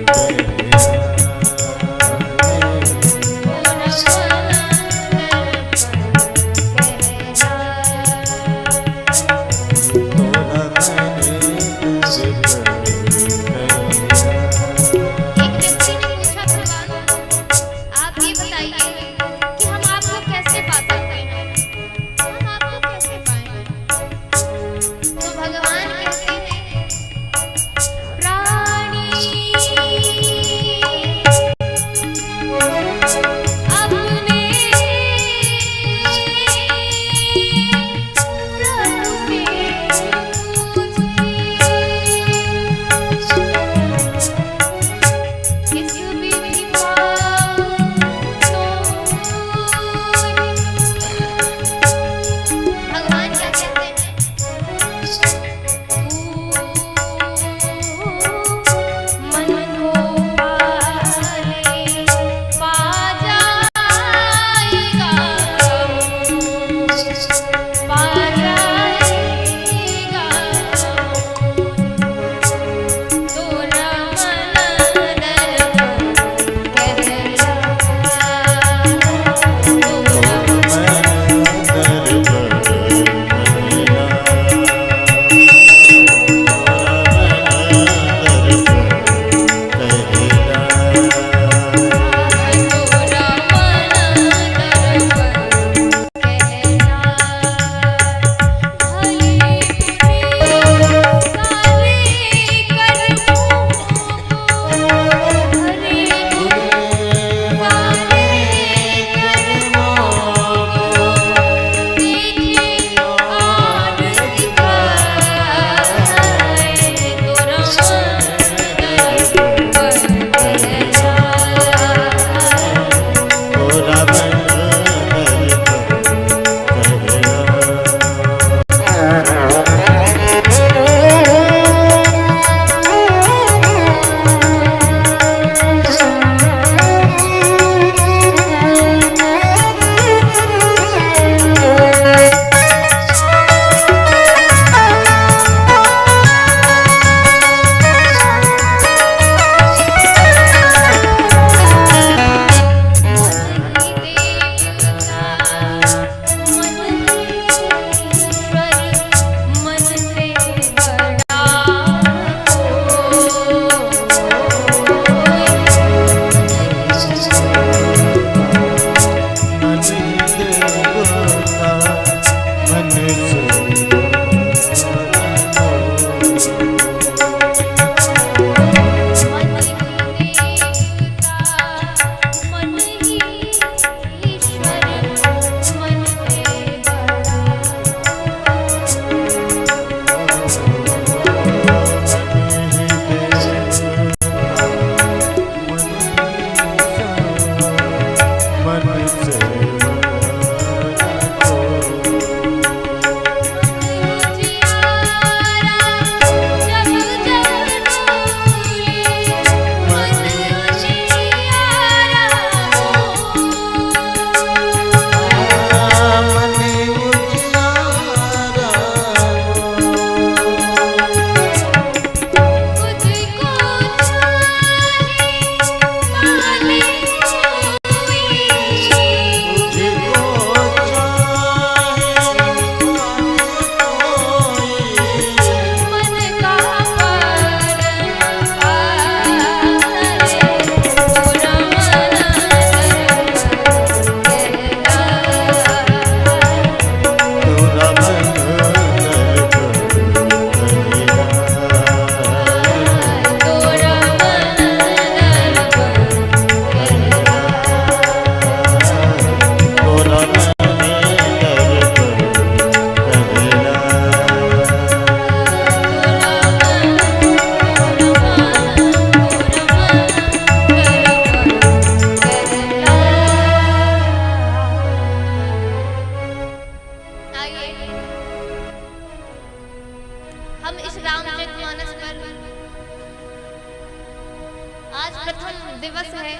आज प्रथम दिवस है।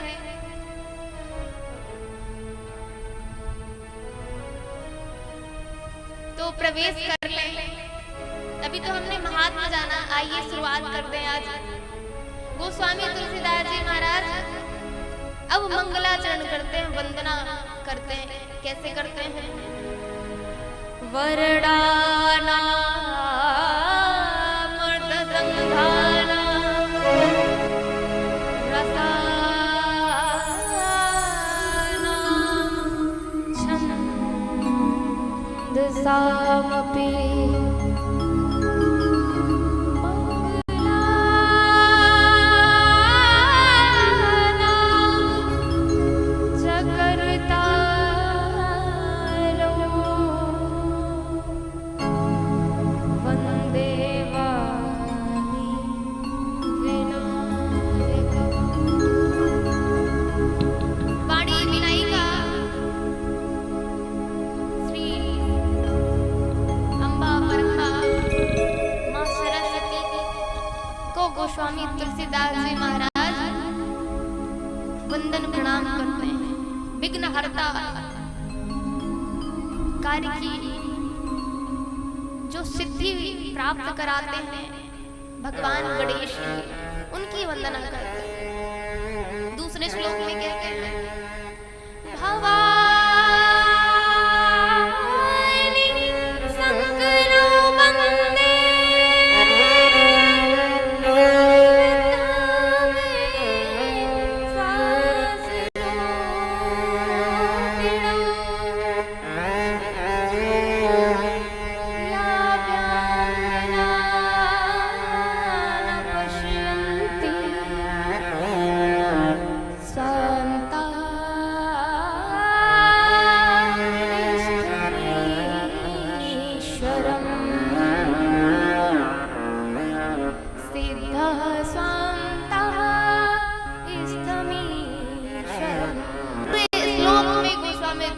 तो प्रवेश कर लें। अभी तो हमने महात्मा जाना, आइए शुरुआत करते हैं आज। गोस्वामी तुलसीदास जी महाराज अब मंगलाचरण करते हैं, वंदना करते हैं। कैसे करते हैं? वरदाना सामपि अंबा गोस्वामी तुलसीदास जी महाराज वंदन प्रणाम करते हैं। विघ्न हरता कार्य की जो सिद्धि प्राप्त कराते हैं भगवान गणेश की, उनकी वंदना करते हैं। दूसरे श्लोक में कहते हैं भवानी शंकरो वंदे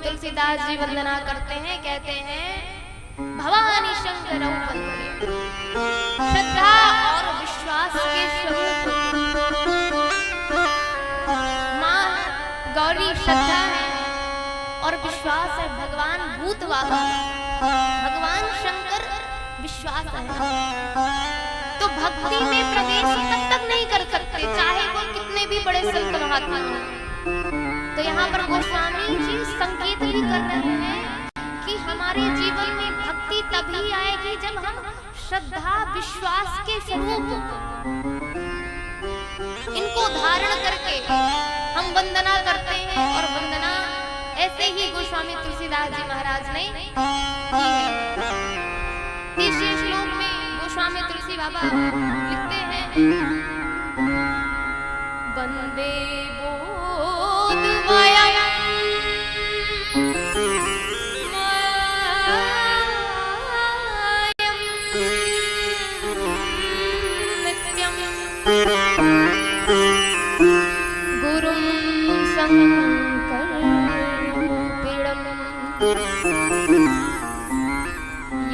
तुलसीदास जी वंदना करते हैं, कहते हैं भवानी शंकर वंदे, श्रद्धा और विश्वास के स्वरूप माँ गौरी श्रद्धा है और विश्वास है। भगवान भूतवाहन, भगवान शंकर विश्वास है। तो भक्ति में प्रवेश तब तक नहीं कर सकते चाहे वो कितने भी बड़े संत महात्मा हों। तो यहाँ पर गोस्वामी जी संकेत भी कर रहे हैं कि हमारे जीवन में भक्ति तभी आएगी जब हम श्रद्धा विश्वास के स्वरूप इनको धारण करके हम वंदना करते हैं। और वंदना ऐसे ही गोस्वामी तुलसीदास जी महाराज ने की है। तीसरे श्लोक में गोस्वामी तुलसी बाबा लिखते हैं वंदे गुरुं शंकररूपिणं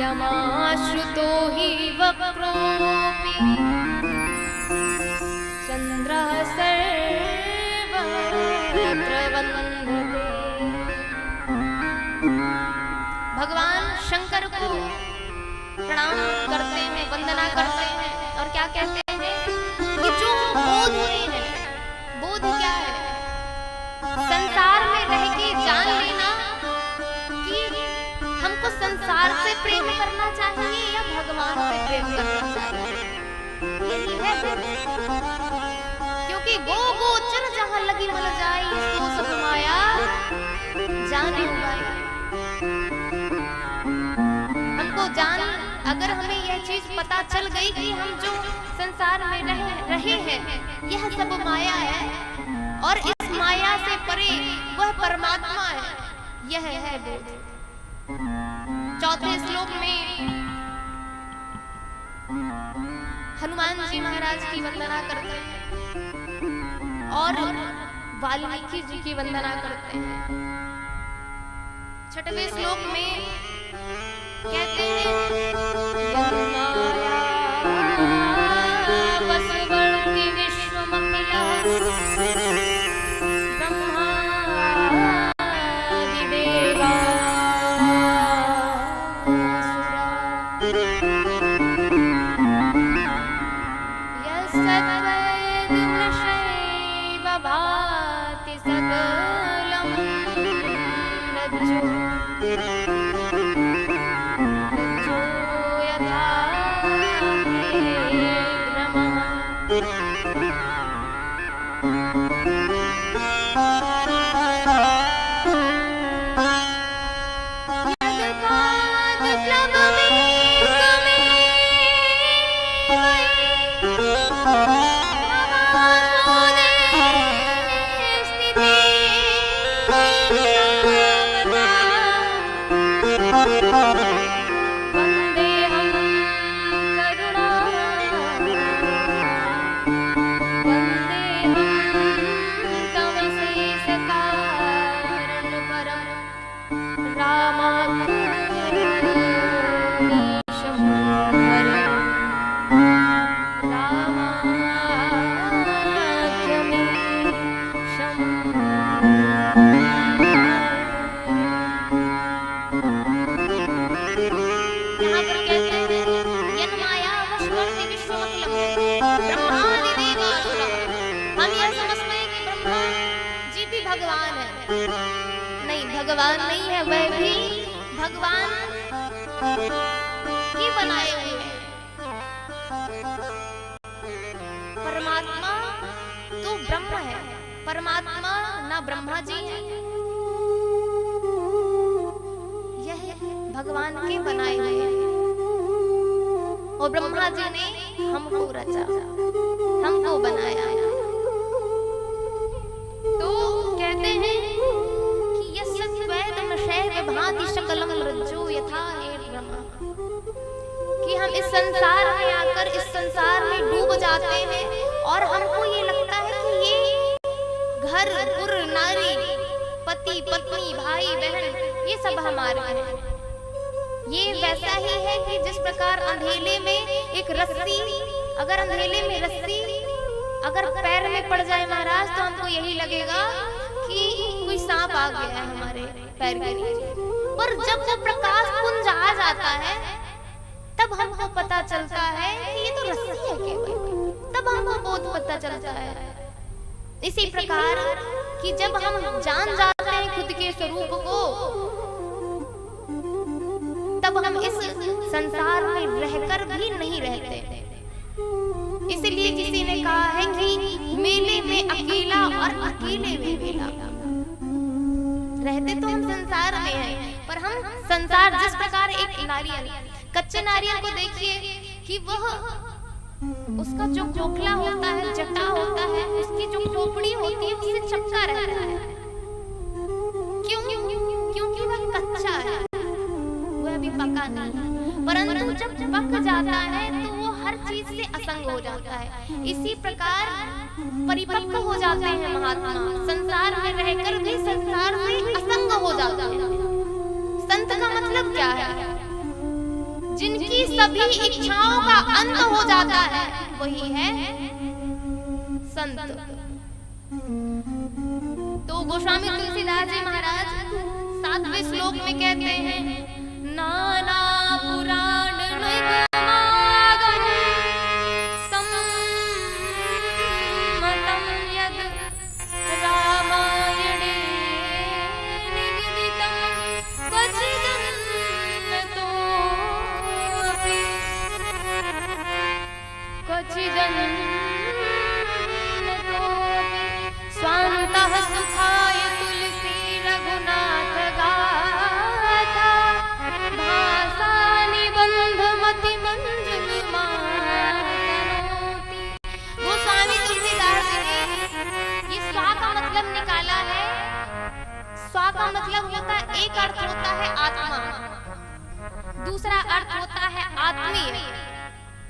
यमाश्रितो हि वक्रोऽपि चन्द्रः सर्वत्र वन्दते। भगवान शंकर को प्रणाम करते हैं, वंदना करते हैं और क्या कहते हैं कि जो बोध है, बोध क्या है? संसार में रह के जान लेना कि हमको संसार से प्रेम करना चाहिए या भगवान से प्रेम करना चाहिए, यही है। क्योंकि गो गोचर जहाँ लगी मल जाई, सो सब माया जाने पाई। हमको जान, अगर हमें यह चीज पता चल गई कि हम जो संसार में रहे हैं यह सब माया है और इस माया से परे वह परमात्मा है, यह है बोध। चौथे श्लोक में हनुमान जी महाराज की वंदना करते हैं और वाल्मीकि जी की वंदना करते हैं। छठवें श्लोक में कहते हैं वसुवर्ति विश्वमखिला भाति सकलं रज्जो यथा ब्रह्मादिदेवासुरः। हम यह समझते हैं कि ब्रह्मा जी भी भगवान है। नहीं, भगवान नहीं है, वह भी भगवान की बनाए हुए हैं। परमात्मा तो ब्रह्म है, परमात्मा ना ब्रह्मा जी है, यह भगवान के बनाए हुए हैं। और ब्रह्मा जी ने हमको रचा, हमको बनाया। तो कहते हैं कि यस्य द्वैतम शैव भांति शकलम रज्जो यथा हे ब्रह्मा, कि हम इस संसार में आकर इस संसार में डूब जाते हैं और हमको ये लगता है कि ये घर पुर नारी पति पत्नी भाई बहन ये सब हमारे हैं। ये वैसा ही है कि जिस प्रकार अंधेले में एक रस्सी, अगर अंधेले में रस्सी अगर पैर में पड़ जाए महाराज, तो हमको यही लगेगा कि कोई सांप आ गया है हमारे पैर के नीचे। पर जब वो प्रकाश पुंज आ जाता है तब हमको पता चलता है कि ये तो रस्सी है केवल, तब हमको बहुत पता चलता है। इसी प्रकार कि जब हम जान जाते हैं खुद के स्वरूप को, तब हम इस संसार में रहकर भी नहीं रहते। इसलिए किसी ने कहा है कि मेले में अकेला और अकेले में मेला। रहते तो हम संसार में हैं, पर हम संसार जिस प्रकार एक नारियल, कच्चे नारियल को देखिए कि वह उसका जो खोखला होता है, जटा होता है, उसकी जो खोपड़ी होती है उससे चपका रहता है। क्यों? क्योंकि वह कच्चा है, वह अभी पका नहीं। परंतु जब पक जाता है तो वो हर चीज से असंग हो जाता है। इसी प्रकार परिपक्व हो जाते हैं महात्मा, संसार में रहकर भी संसार से असंग हो जाते हैं। संत का मतलब क्या है? जिनकी सभी इच्छाओं का अंत हो जाता है, वही है संत। तो गोस्वामी तुलसीदास जी महाराज 7वें श्लोक में कहते हैं, नाना पुराण निगमागम सम्मतम यद रामायणे निगदितं स्वान्तः सुखाय तुलसी रघुनाथ गाथा भासा निबंध मति मंजुल मातनोति। गोस्वामी तुलसीदास जी ने ये स्वा का मतलब निकाला है। स्वा का मतलब होता है, एक अर्थ होता है आत्मा, दूसरा अर्थ होता है आत्मीय,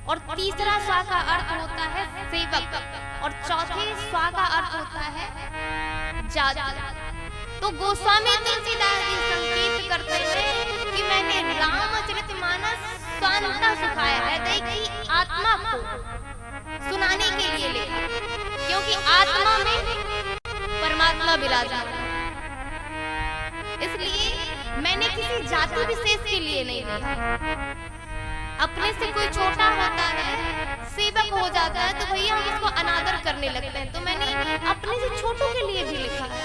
और तीसरा स्वा का अर्थ होता है सेवक, और चौथे स्वा का अर्थ होता है जाति। तो गोस्वामी तुलसीदास जी संकेत करते हैं कि मैंने रामचरितमानस स्वांता सुखाया है की आत्मा को सुनाने के लिए लिखा, क्योंकि आत्मा में परमात्मा विराजमान है। इसलिए मैंने किसी जाति विशेष के लिए नहीं लिखा। अपने से कोई छोटा होता है, सेवक हो जाता है, तो भैया हम इसको अनादर करने लगते हैं। तो मैंने अपने से छोटों के लिए भी लिखा है।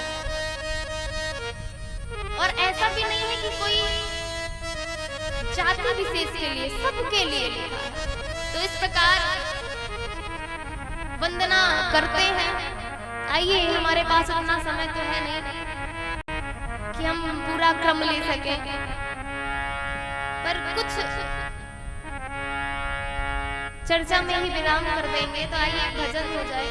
और ऐसा भी नहीं है कि कोई जाति विशेष के लिए, सबके लिए लिखा है। तो इस प्रकार वंदना करते हैं। आइए, हमारे पास उतना समय तो है नहीं कि हम पूरा क्रम ले सके, पर कुछ चर्चा में ही विराम कर देंगे। तो आइए भजन हो जाए।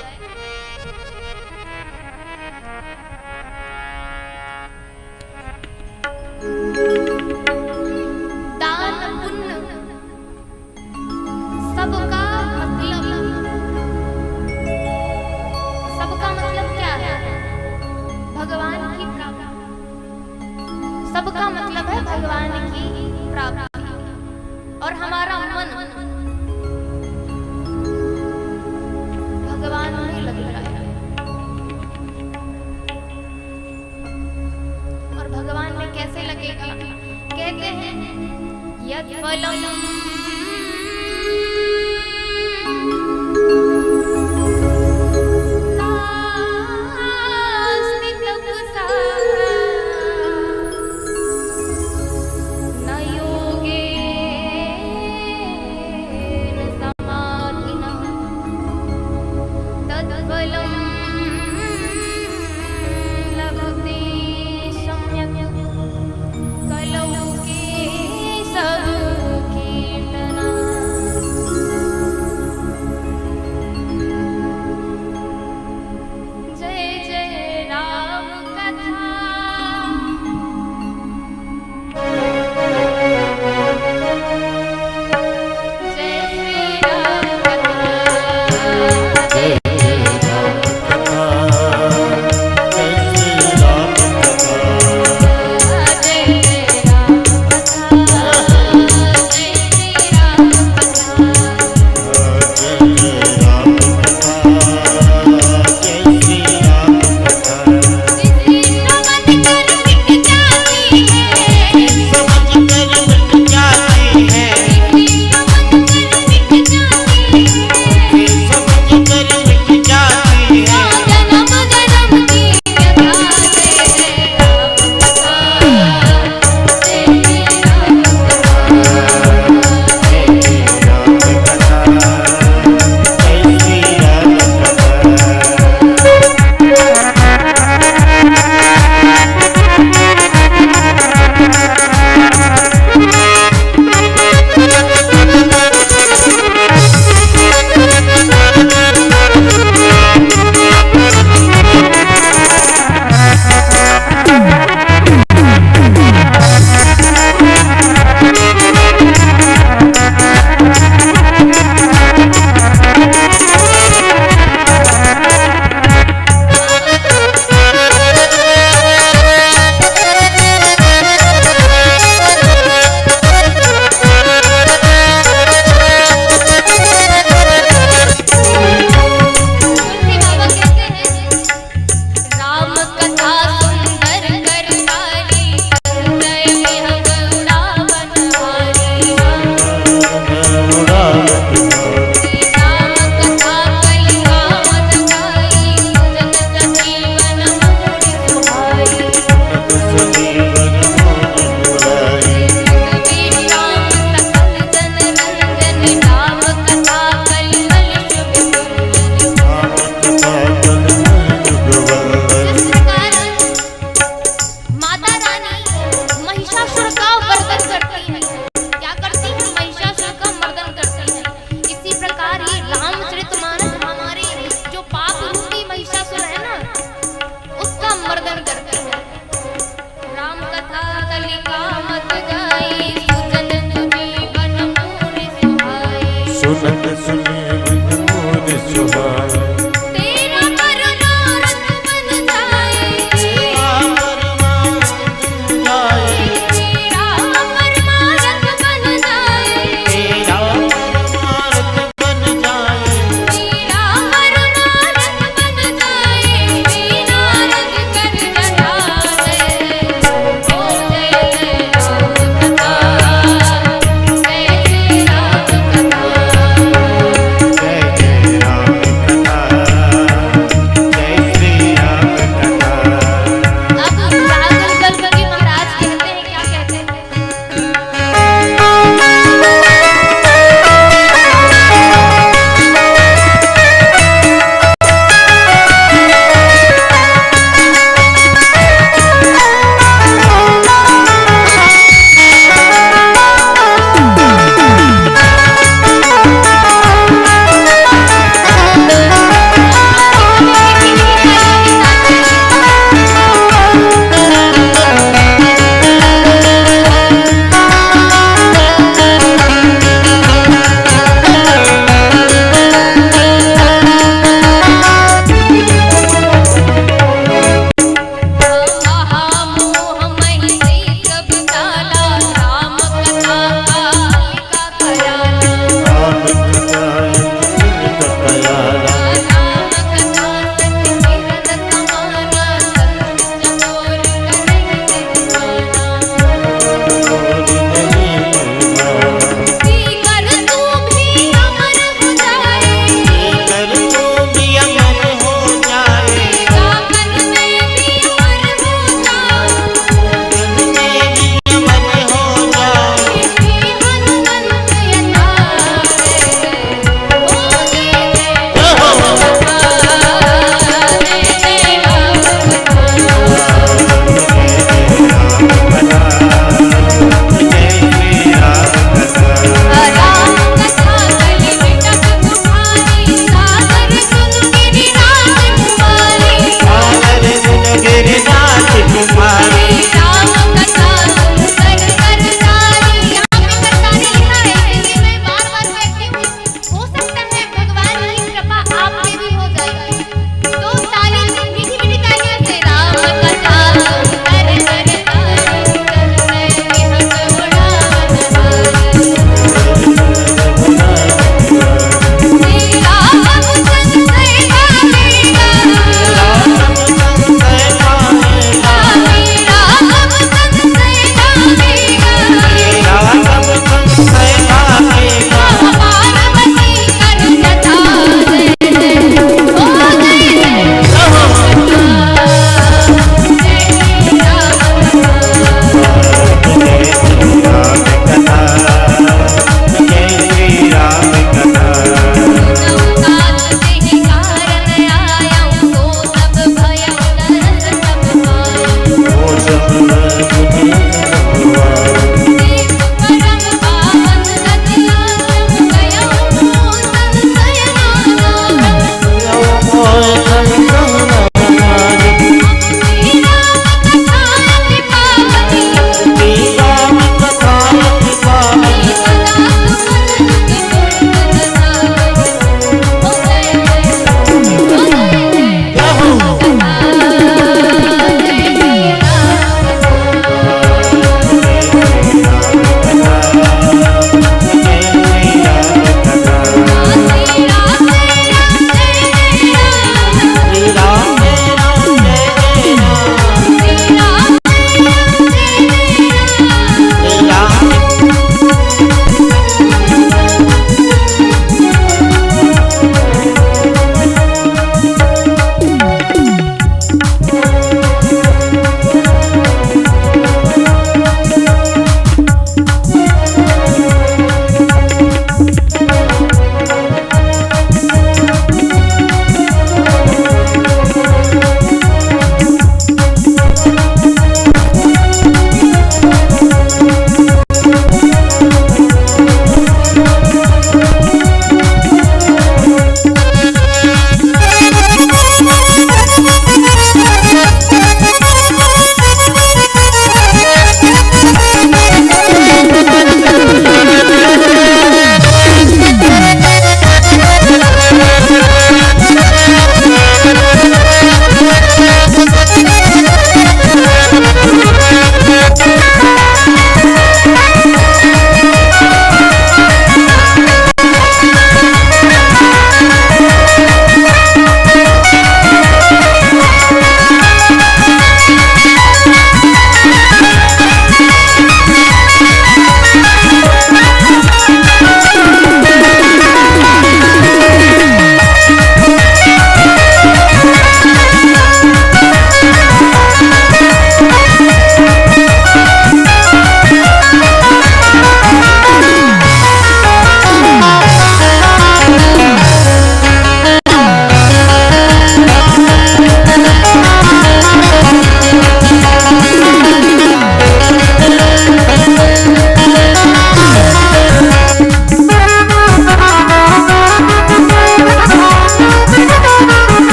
दान पुण्य सबका मतलब क्या है? भगवान की प्राप्ति। सबका मतलब है भगवान की प्राप्ति। और हमारा मन भगवान में लग रहा है, और भगवान में कैसे लगेगा? कहते हैं यद फलम मोर सुहाए तेरा परमारथ बन जाए तेरा परमारथ जाए तेरा परमारथ बन जाए तेरा परमारथ बन जाए तेरा परमारथ बन जाए बिना रंग कर रहा है ओ जय जय राम कथा जय जय राम कथा जय जय राम कथा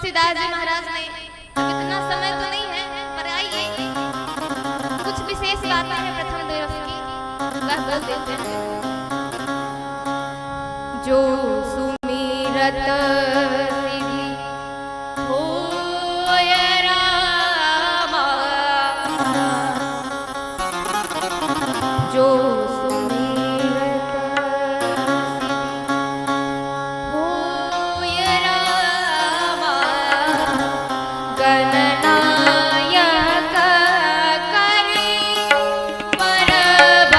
तुलसीदास जी महाराज ने, अब इतना समय तो नहीं है पर आइए कुछ विशेष बातें हैं प्रथम दिवस की, वह बोल देते हैं। जो सुमिरत सिद्धि होय रामा, जो सुमिरत होय रामा, गणनायक करि परबदना।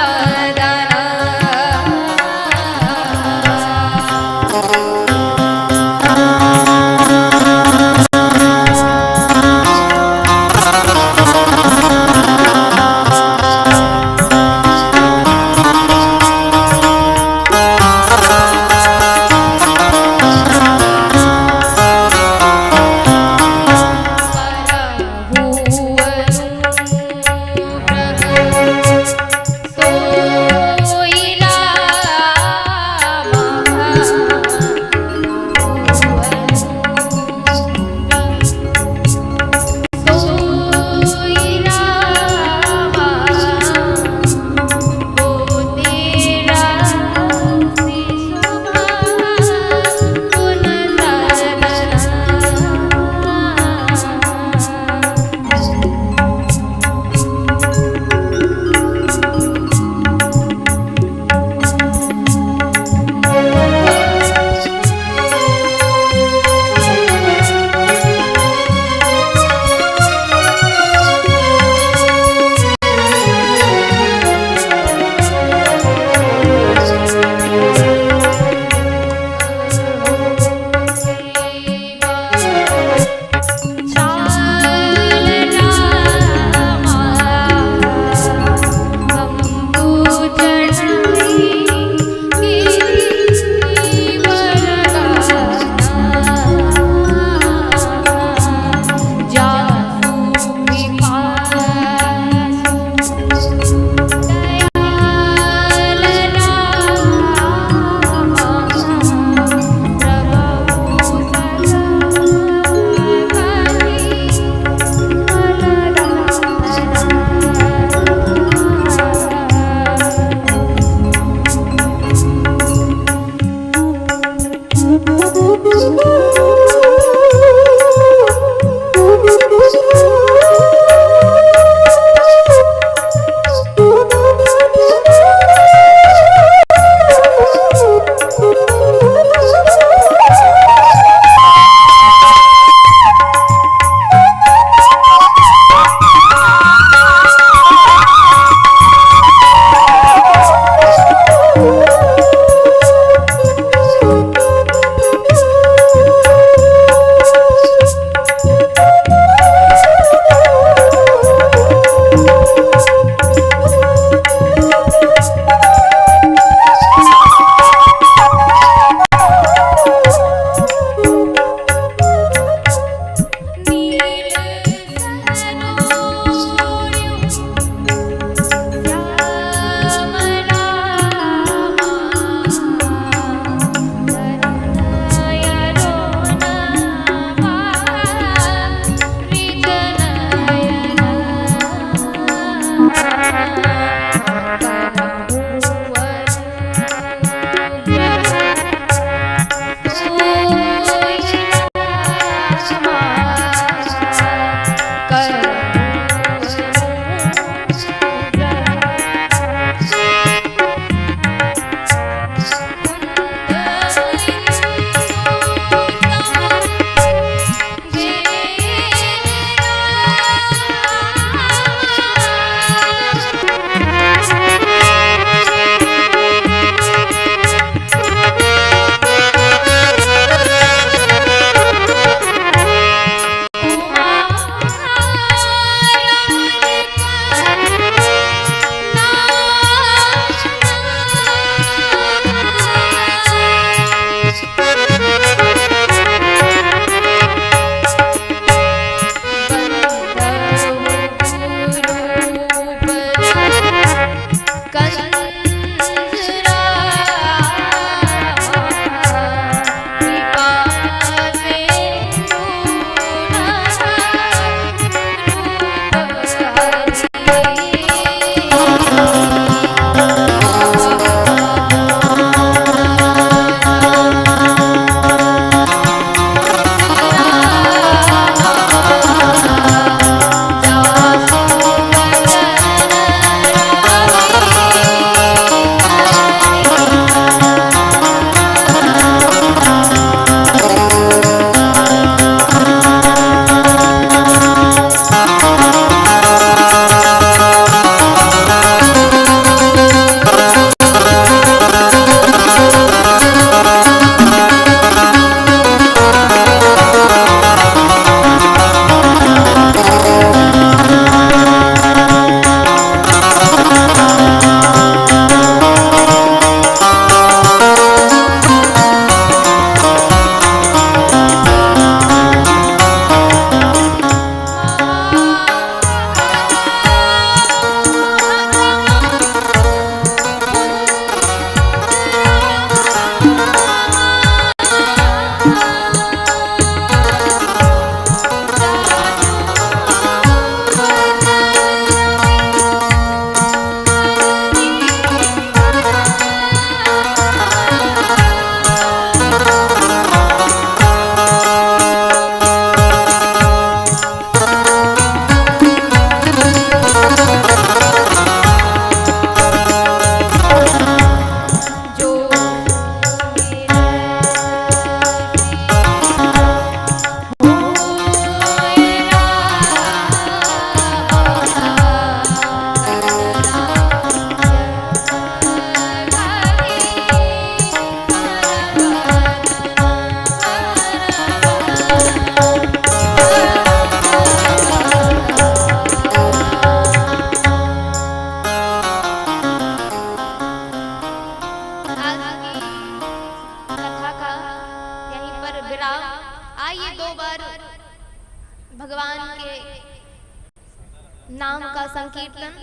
संकीर्तन,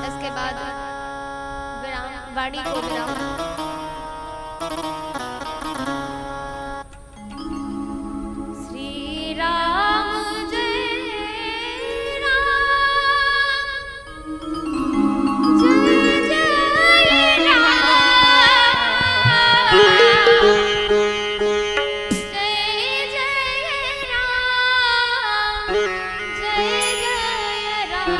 इसके बाद विराम, वाणी को विराम। श्री राम जय राम, जय जय राम, जय जय राम, जय जय राम,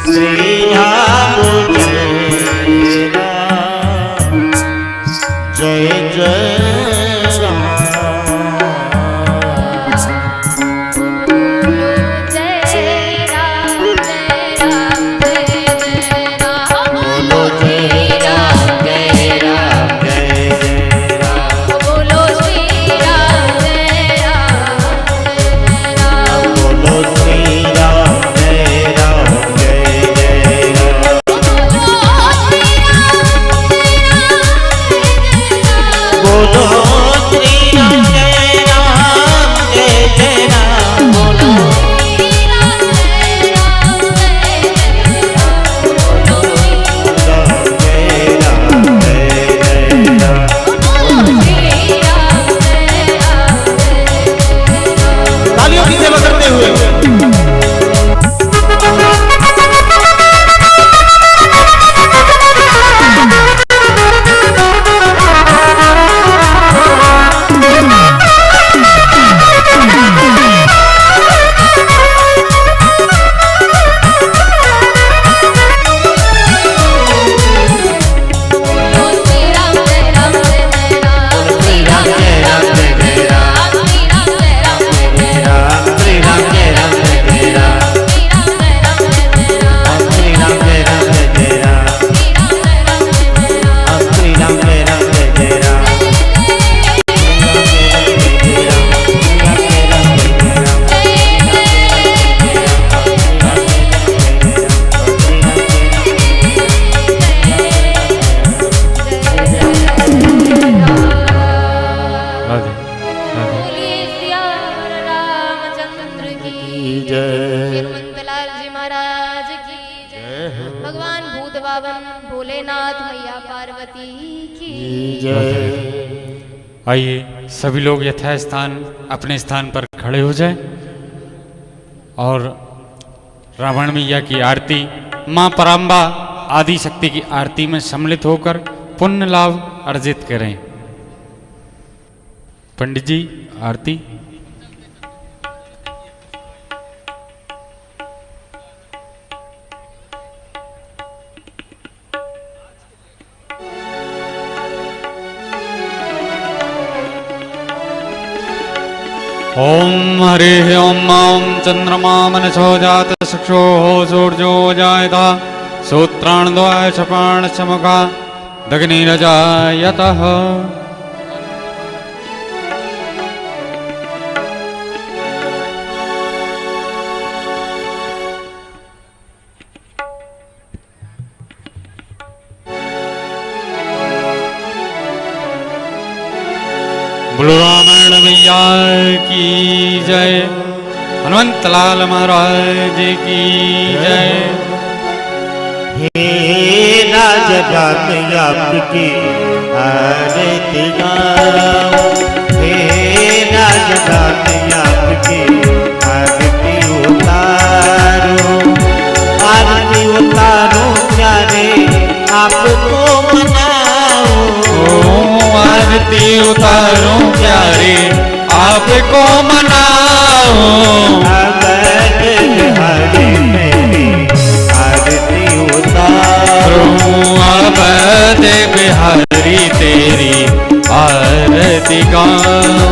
श्री राम जय आइए सभी लोग यथास्थान अपने स्थान पर खड़े हो जाएं और रावण मैया की आरती, माँ पराम्बा आदि शक्ति की आरती में सम्मिलित होकर पुण्य लाभ अर्जित करें। पंडित जी आरती। ओम हरे ओम ओम चंद्रमा मनसो जात चक्षुः सूर्यो जायता सूत्राणद्वय शपाणशमुखा दग्निरजायतः बोलो रामायण मैया की जय, हनुमंत लाल महाराज की जय। हे राजराम आपकी आरती गाओ, हे राजराम आपकी आरती उतारो, आरती उतारो प्यारे आपको मनाओ, आरती उतारो प्यारे आपको मनाओ, हरे मेरी आरती उतारो, अवध बिहारी तेरी आरती गाओ।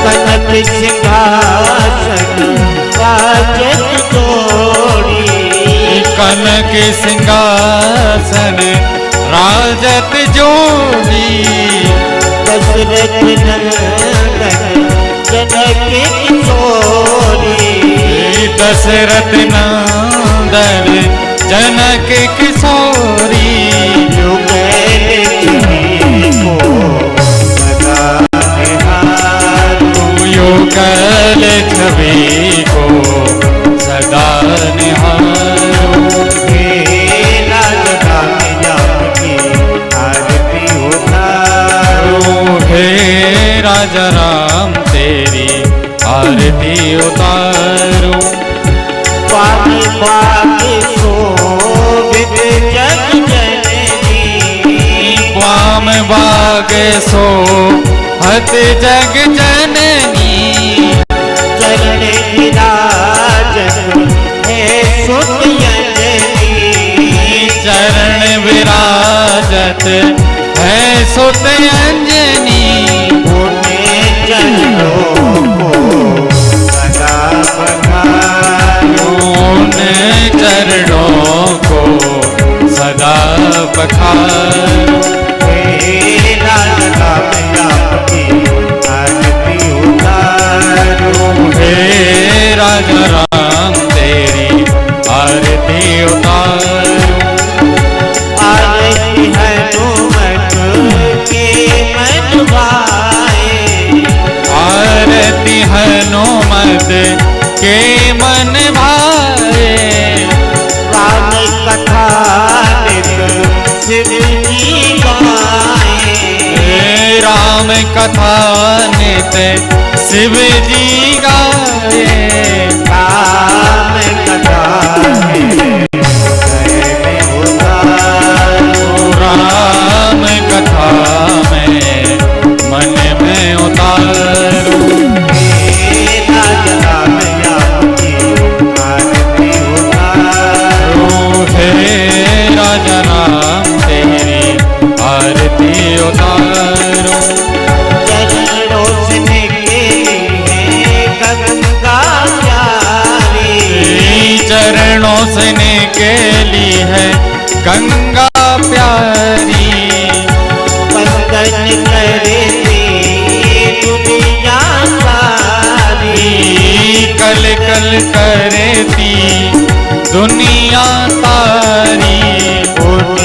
कनक सिंहासन राजत जोड़ी, कनक सिंहासन राजत जोड़ी, दशरथ नंदन जनक किशोरी, दशरथ नंदन जनक किशोरी, युगल छवि को सदा निहारो, हे राजराम आपकी आरती उतारो, हे राजा राम तेरी आरती उतारो। पानी पाके शोभित जग जननी, वाम बाग सो हत जग जननी, चरण विराजन है सुत अंजनी, चरण विराजत है सुत अंजनी, उन्हें चरणों को सदा बखारो, उन चरणों को सदा बखारो। हे राजराम आपकी आरती उतारो, हे राजा राम तेरी आरती उतारो, आरती हनुमत के मन भाए, आरती हनुमत के मन भाए, राम कथा नित शिव जी गाए, हे राम कथा नित शिव जी गाए, राम कथा नित में उतारो, राम कथा में मन में उतारो, हे राजराम आपकी आरती उतारो, हे राजा राम तेरी आरती उतारो। चरणों से निकली गंगा प्यारी, चरणों से निकली है गंगा प्यारी, वंदन करे दुनिया सारी, कल कल करती दुनिया तारी, उन